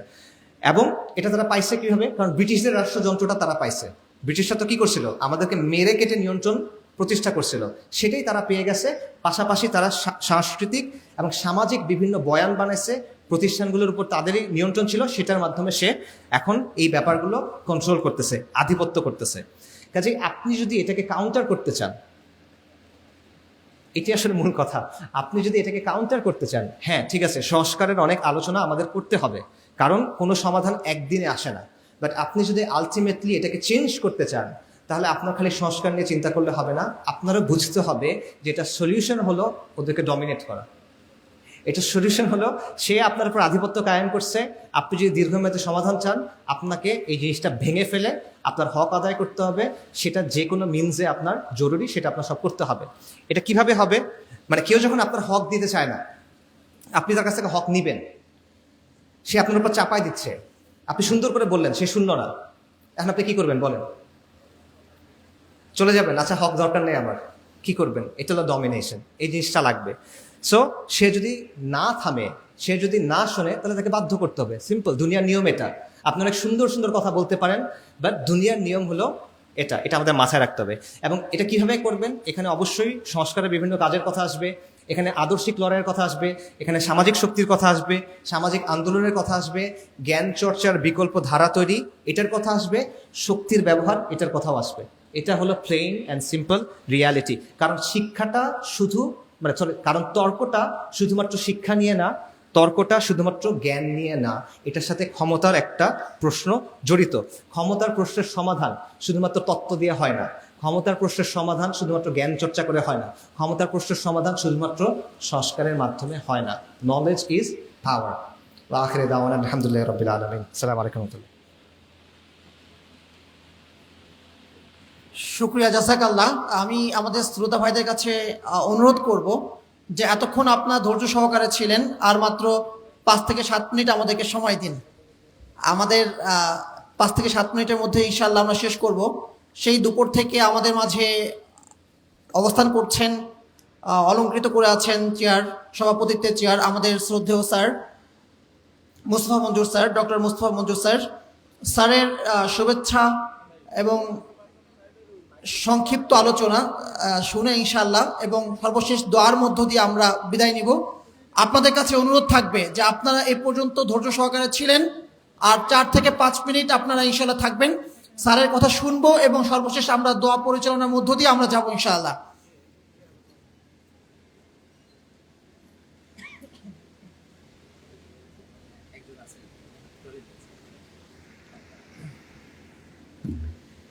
এবং এটা তারা পাইছে কিভাবে? কারণ ব্রিটিশদের রাষ্ট্রযন্ত্রটা তারা পাইছে। ব্রিটিশরা তো কি করছিল? আমাদেরকে মেরে কেটে নিয়ন্ত্রণ প্রতিষ্ঠা করছিল। সেটাই তারা পেয়ে গেছে। পাশাপাশি তারা সাংস্কৃতিক এবং সামাজিক বিভিন্ন বয়ান বানাইছে, প্রতিষ্ঠানগুলোর উপর তাদেরই নিয়ন্ত্রণ ছিল, সেটার মাধ্যমে সে এখন এই ব্যাপারগুলো কন্ট্রোল করতেছে, আধিপত্য করতেছে। কাজেই আপনি যদি এটাকে কাউন্টার করতে চান, এটি আসলে মূল কথা, আপনি যদি এটাকে কাউন্টার করতে চান, হ্যাঁ ঠিক আছে, সংস্কারের অনেক আলোচনা আমাদের করতে হবে, কারণ কোনো সমাধান একদিনে আসে না। বাট আপনি যদি আলটিমেটলি এটাকে চেঞ্জ করতে চান, তাহলে আপনার খালি সংস্কার নিয়ে চিন্তা করলে হবে না, আপনারও বুঝতে হবে যে এটা সলিউশন হলো ওদেরকে ডমিনেট করা। এটা সলিউশন হলো সে আপনার উপর আধিপত্য কায়েম করছে, আপনি যদি দীর্ঘমেয়াদী সমাধান চান আপনাকে এই জিনিসটা ভেঙে ফেলে আপনার হক আদায় করতে হবে, সেটা যে কোনো মিনসে আপনার জরুরি, সেটা আপনার সব করতে হবে। এটা কিভাবে হবে? মানে কেউ যখন আপনার হক দিতে চায় না, আপনি তার কাছ থেকে হক নিবেন, সে আপনার উপর চাপাই দিচ্ছে, আপনি সুন্দর করে বললেন, সে শুনল না, এখন আপনি কি করবেন বলেন? চলে যাবেন? আচ্ছা হক দরকার নেই আমার, কি করবেন? এটা হলো ডমিনেশন, এই জিনিসটা লাগবে। সো সে যদি না থামে, সে যদি না শোনে, তাহলে তাকে বাধ্য করতে হবে। সিম্পল, দুনিয়ার নিয়ম এটা। আপনি অনেক সুন্দর সুন্দর কথা বলতে পারেন, বাট দুনিয়ার নিয়ম হলো এটা, এটা আমাদের মাথায় রাখতে হবে। এবং এটা কিভাবে করবেন? এখানে অবশ্যই সংস্কারের বিভিন্ন কাজের কথা আসবে, এখানে আদর্শিক লড়াইয়ের কথা আসবে, এখানে সামাজিক শক্তির কথা আসবে, সামাজিক আন্দোলনের কথা আসবে, জ্ঞান চর্চার বিকল্প ধারা তৈরি এটার কথা আসবে, শক্তির ব্যবহার এটার কথাও আসবে। এটা হলো প্লেন অ্যান্ড সিম্পল রিয়ালিটি। কারণ শিক্ষাটা শুধু কারণ তর্কটা শুধুমাত্র শিক্ষা নিয়ে না, তর্কটা শুধুমাত্র জ্ঞান নিয়ে না, এটার সাথে ক্ষমতার একটা প্রশ্ন জড়িত। ক্ষমতার প্রশ্নের সমাধান শুধুমাত্র তত্ত্ব দিয়ে হয় না, ক্ষমতার প্রশ্নের সমাধান শুধুমাত্র জ্ঞান চর্চা করে হয় না, ক্ষমতার প্রশ্নের সমাধান শুধুমাত্র সংস্কারের মাধ্যমে হয় না। Knowledge is power. আখিরে দাওয়ানা আলহামদুলিল্লাহি রাব্বিল আলামিন। আসসালামু আলাইকুম ওয়া রাহমাতুল্লাহ। শুক্রিয়া, জাযাকাল্লাহ। আমি আমাদের শ্রোতা ভাইদের কাছে অনুরোধ করব যে এতক্ষণ আপনারা ধৈর্য সহকারে ছিলেন, আর মাত্র 5 থেকে 7 মিনিট আমাদেরকে সময় দিন। আমাদের 5 থেকে 7 মিনিটের মধ্যে ইনশাআল্লাহ আমরা শেষ করব। সেই দুপুর থেকে আমাদের মাঝে অবস্থান করছেন, অলংকৃত করে আছেন চেয়ার, সভাপতিত্বের চেয়ার, আমাদের শ্রদ্ধেয় স্যার মুস্তফা মঞ্জুর স্যার, ডক্টর মুস্তফা মঞ্জুর স্যার। স্যারের শুভেচ্ছা এবং সংক্ষিপ্ত আলোচনা শুনে ইনশাআল্লাহ এবং সর্বশেষ দোয়ার মধ্য দিয়ে আমরা বিদায় নিব। আপনাদের কাছে অনুরোধ থাকবে যে আপনারা এ পর্যন্ত ধৈর্য সহকারে ছিলেন, আর 4 থেকে 5 মিনিট আপনারা ইনশাআল্লাহ থাকবেন, স্যারের কথা শুনবো এবং সর্বশেষ আমরা দোয়া পরিচালনার মধ্য দিয়ে আমরা যাব ইনশাআল্লাহ।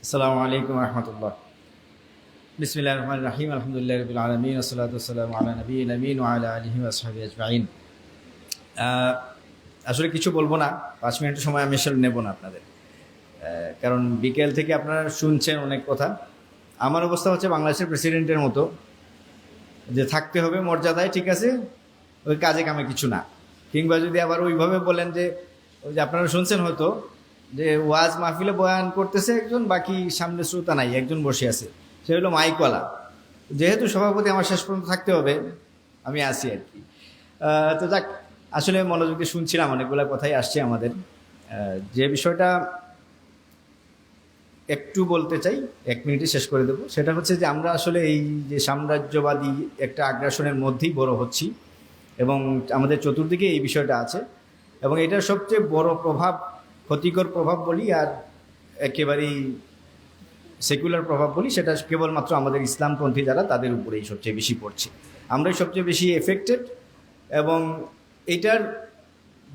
আসসালামু আলাইকুম ওয়া রাহমাতুল্লাহ। বিসমিল্লাহির রহমানির রহিম। আলহামদুলিল্লাহি রাব্বিল আলামিন, ওয়াসসালাতু ওয়াসসালামু আলা নবিয়্যিল আমিন ওয়া আলা আলিহি ওয়া সাহবিহি আজমাইন। আসলে কিছু বলবো না, 5 মিনিটের সময় আমি আসলে নেব না আপনাদের, কারণ বিকেল থেকে আপনারা শুনছেন অনেক কথা। আমার অবস্থা হচ্ছে বাংলাদেশের প্রেসিডেন্টের মতো, যে থাকতে হবে মর্যাদায়, ঠিক আছে, ওই কাজে কামে কিছু না। কিংবা যদি আবার ওইভাবে বলেন যে ওই যে আপনারা শুনছেন হয়তো যে ওয়াজ মাহফিলে বয়ান করতেছে একজন, বাকি সামনে শ্রোতা নাই, একজন বসে আছে, সে হলো মাইকওয়ালা। যেহেতু সভাপতি আমার শেষ পর্যন্ত থাকতে হবে, আমি আসি আর কি। তো যাক, আসলে মনোযোগ দিয়ে শুনছিলাম, অনেকগুলো কথাই আসছে আমাদের। যে বিষয়টা একটু বলতে চাই, 1 মিনিটে শেষ করে দেবো, সেটা হচ্ছে যে আমরা আসলে এই যে সাম্রাজ্যবাদী একটা আগ্রাসনের মধ্যেই বড় হচ্ছি, এবং আমাদের চতুর্দিকে এই বিষয়টা আছে, এবং এটার সবচেয়ে বড় প্রভাব, ক্ষতিকর প্রভাব বলি আর একেবারেই সেকুলার প্রভাব বলি, সেটা কেবলমাত্র আমাদের ইসলামপন্থী যারা, তাদের উপরেই সবচেয়ে বেশি পড়ছে। আমরাই সবচেয়ে বেশি এফেক্টেড। এবং এটার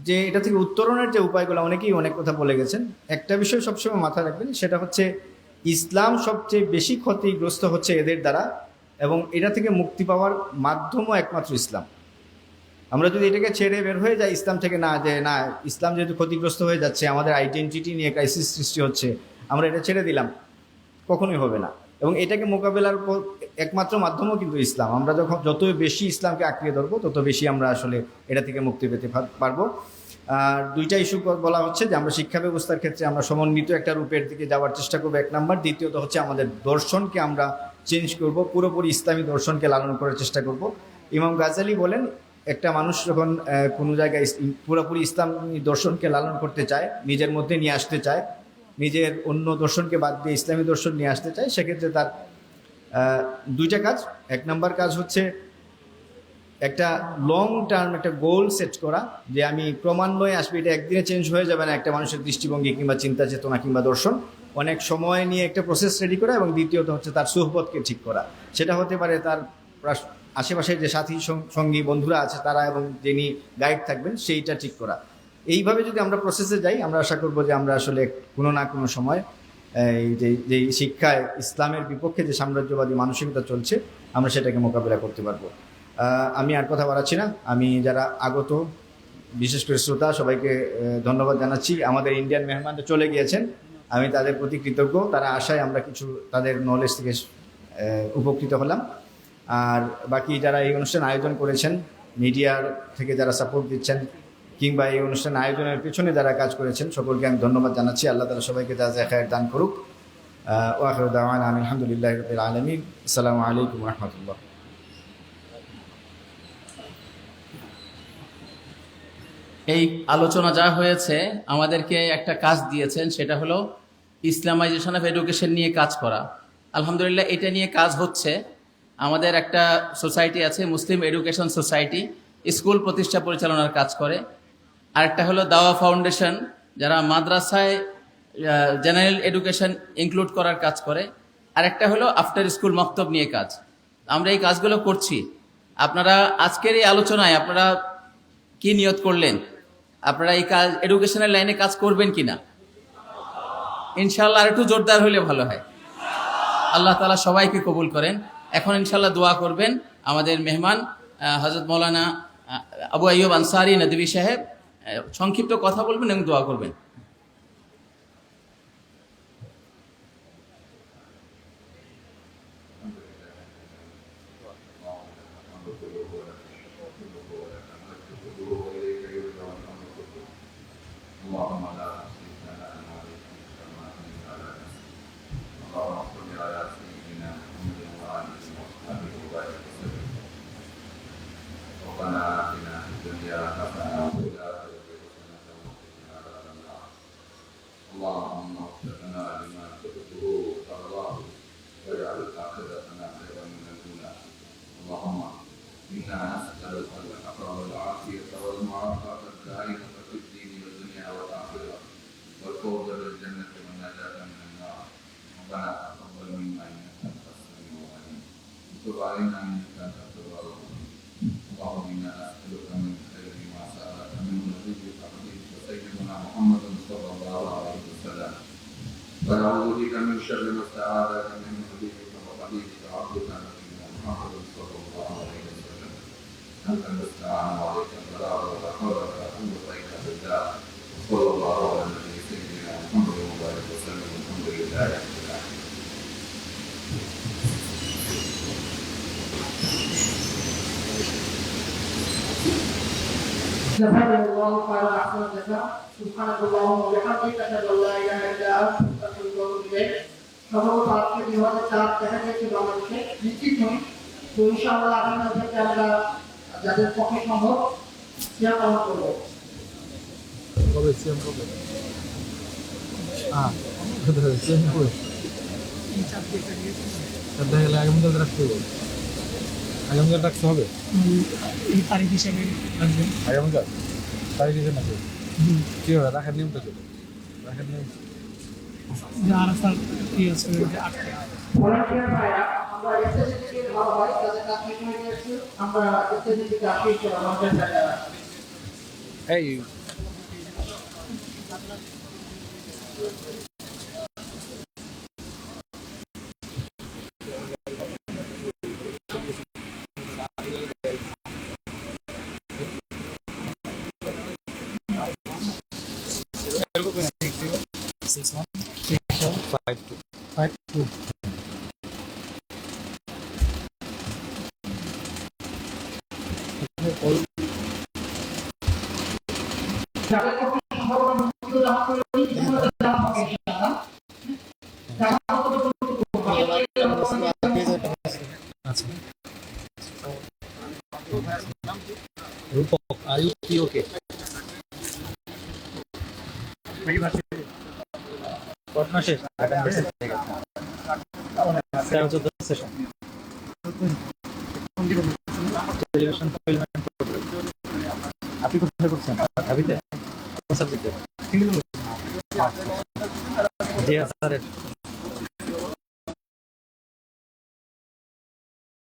যে এটা থেকে উত্তরণের যে উপায়গুলো, অনেকেই অনেক কথা বলে গেছেন। একটা বিষয় সবসময় মাথায় রাখবেন, সেটা হচ্ছে ইসলাম সবচেয়ে বেশি ক্ষতিগ্রস্ত হচ্ছে এদের দ্বারা, এবং এটা থেকে মুক্তি পাওয়ার মাধ্যমও একমাত্র ইসলাম। আমরা যদি এটাকে ছেড়ে বের হয়ে যাই ইসলাম থেকে, না যে না ইসলাম যেহেতু ক্ষতিগ্রস্ত হয়ে যাচ্ছে, আমাদের আইডেন্টিটি নিয়ে ক্রাইসিস সৃষ্টি হচ্ছে, আমরা এটা ছেড়ে দিলাম, কখনোই হবে না। এবং এটাকে মোকাবেলার একমাত্র মাধ্যমও কিন্তু ইসলাম। আমরা যত বেশি ইসলামকে আঁকড়িয়ে ধরবো, তত বেশি আমরা আসলে এটা থেকে মুক্তি পেতে পারবো। আর 2টা ইস্যু বলা হচ্ছে যে আমরা শিক্ষা ব্যবস্থার ক্ষেত্রে আমরা সমন্বিত একটা রূপের দিকে যাওয়ার চেষ্টা করবো, 1 নাম্বার। দ্বিতীয়ত হচ্ছে আমাদের দর্শনকে আমরা চেঞ্জ করব, পুরোপুরি ইসলামী দর্শনকে লালন করার চেষ্টা করব। ইমাম গাজালি বলেন, একটা মানুষ যখন কোনো জায়গায় পুরোপুরি ইসলামী দর্শনকে লালন করতে চায়, নিজের মধ্যে নিয়ে আসতে চায়, নিজের অন্য দর্শনকে বাদ দিয়ে ইসলামী দর্শন নিয়ে আসতে চায়, সেক্ষেত্রে তার 2টা কাজ। 1 নাম্বার কাজ হচ্ছে একটা লং টার্ম একটা গোল সেট করা, যে আমি ক্রমান্বয়ে আসবে, এটা একদিনে চেঞ্জ হয়ে যাবে না একটা মানুষের দৃষ্টিভঙ্গি কিংবা চিন্তা চেতনা কিংবা দর্শন, অনেক সময় নিয়ে একটা প্রসেস রেডি করা। এবং দ্বিতীয়ত হচ্ছে তার সুহবতকে ঠিক করা, সেটা হতে পারে তার আশেপাশে যে সাথী সঙ্গী বন্ধুরা আছে তারা, এবং যিনি গাইড থাকবেন সেইটা ঠিক করা। এইভাবে যদি আমরা প্রসেসে যাই, আমরা আশা করব যে আমরা আসলে কোনো না কোনো সময় এই যে শিক্ষায় ইসলামের বিপক্ষে যে সাম্রাজ্যবাদী মানসিকতা চলছে আমরা সেটাকে মোকাবিলা করতে পারবো। আমি আর কথা বাড়াচ্ছি না। আমি যারা আগত বিশেষ করে শ্রোতা সবাইকে ধন্যবাদ জানাচ্ছি। আমাদের ইন্ডিয়ান মেহমানরা চলে গিয়েছেন, আমি তাদের প্রতি কৃতজ্ঞ। তারা আশায় আমরা কিছু তাদের নলেজ থেকে উপকৃত হলাম। আর বাকি যারা এই অনুষ্ঠান আয়োজন করেছেন, মিডিয়ার থেকে যারা সাপোর্ট দিচ্ছেন কিংবা এই অনুষ্ঠান আয়োজনের পেছনে যারা কাজ করেছেন, সকলকে আমি ধন্যবাদ জানাচ্ছি। আল্লাহ তাআলা সবাইকে জাযায়ে খায়ের দান করুক। ওয়া আখিরু দাওয়ানা আলহামদুলিল্লাহি রাব্বিল আলামিন। আসসালামু আলাইকুম ওয়া রাহমাতুল্লাহ। এই আলোচনা যা হয়েছে আমাদেরকে একটা কাজ দিয়েছেন, সেটা হলো ইসলামাইজেশন অফ এডুকেশন নিয়ে কাজ করা। আলহামদুলিল্লাহ এটা নিয়ে কাজ হচ্ছে। আমাদের একটা সোসাইটি আছে, মুসলিম এডুকেশন সোসাইটি, স্কুল প্রতিষ্ঠা পরিচালনার কাজ করে। আরেকটা হলো দাওয়া ফাউন্ডেশন, যারা মাদ্রাসায় জেনারেল এডুকেশন ইনক্লুড করার কাজ করে। আরেকটা হলো আফটার স্কুল মক্তব নিয়ে কাজ। আমরা এই কাজগুলো করছি। আপনারা আজকের এই আলোচনায় আপনারা কি নিয়ত করলেন? আপনারা এই কাজ এডুকেশনের লাইনে কাজ করবেন কিনা? ইনশাআল্লাহ আর একটু জোরদার হলে ভালো হয়। আল্লাহ তাআলা সবাইকে কবুল করেন। এখন ইনশাআল্লাহ দোয়া করবেন আমাদের মেহমান হযরত মাওলানা আবু আইয়ুব আনসারী নদভী সাহেব সংক্ষিপ্ত কথা বলবেন এবং দোয়া করবেন। اللهم لا تشرك لنا ما كما أثنيت على نفسك اللهم صل على سيدنا محمد وآله وصحبه وبارك وسلم ربنا آتنا في الدنيا حسنة وفي الآخرة حسنة وقنا عذاب النار اللهم اغفر لنا لما تحبه وترضاه واجعل آخرتنا خيرا من الأولى اللهم إنا نسألك الحق والعافية والمعافاة الدائمة في الدين والدنيا والآخرة والفوز بالجنة والنجاة من النار ربنا تقبل منا إنك أنت السميع العليم وتب علينا إنك أنت التواب الرحيم اللهم إنا نسألك من خير ما سألك منه نبيك حبيبك سيدنا محمد صلى الله عليه وسلم ونعوذ بك من شر ما استعاذك منه نبيك وحبيبك عبدك نبينا محمد صلى الله عليه وسلم أنت المستعان وعليك البلاغ ولا حول ولا قوة إلا بالله صلى الله على النبي سيدنا محمد وبارك وسلم والحمد لله رب العالمين. جزاك الله خيرا احسن الجزاء سبحانك اللهم وبحمدك اشهد ان لا اله الا انت استغفرك واتوب اليك সম্ভবত আজকে 2004 দেখা গেছে বাংলাদেশে নিশ্চিত নই তো ইনশাআল্লাহ আগামী থেকে আমরা যাদের পক্ষে সম্ভব সিয়াম পালন করবো কবে সিএম কবে সিএম কবে দেখা গেলে আগামীকাল রাখতে হবে আগামীকাল রাখতে হবে এই তারিখ হিসেবে রাখবেন আগামীকাল তারিখ হিসেবে নাকি কী হবে রাখার নিয়মটা চলে রাখার নিয়ম যে আরাফার কি আছে যে 8 ভলান্টিয়ার ভাইরা আমরা এসএসসি থেকে ভালো হয় তাদের কাজ শেষ হয়ে গেছে আমরা এসএসসি থেকে আসি আমাদের জায়গা এই ফাইভ টু যাদের পক্ষে সম্ভব আমরা মুক্তিত জমা করে দিই সেগুলো জমা হবে ইনশাআল্লাহ জমা কত আচ্ছা রূপক আয়ু কি ওকে পড়াশোনা শেষ সেশন টেলিভিশন আপনি কোথায় করছেন ঢাবিতে কোন সাবজেক্টে জি স্যারের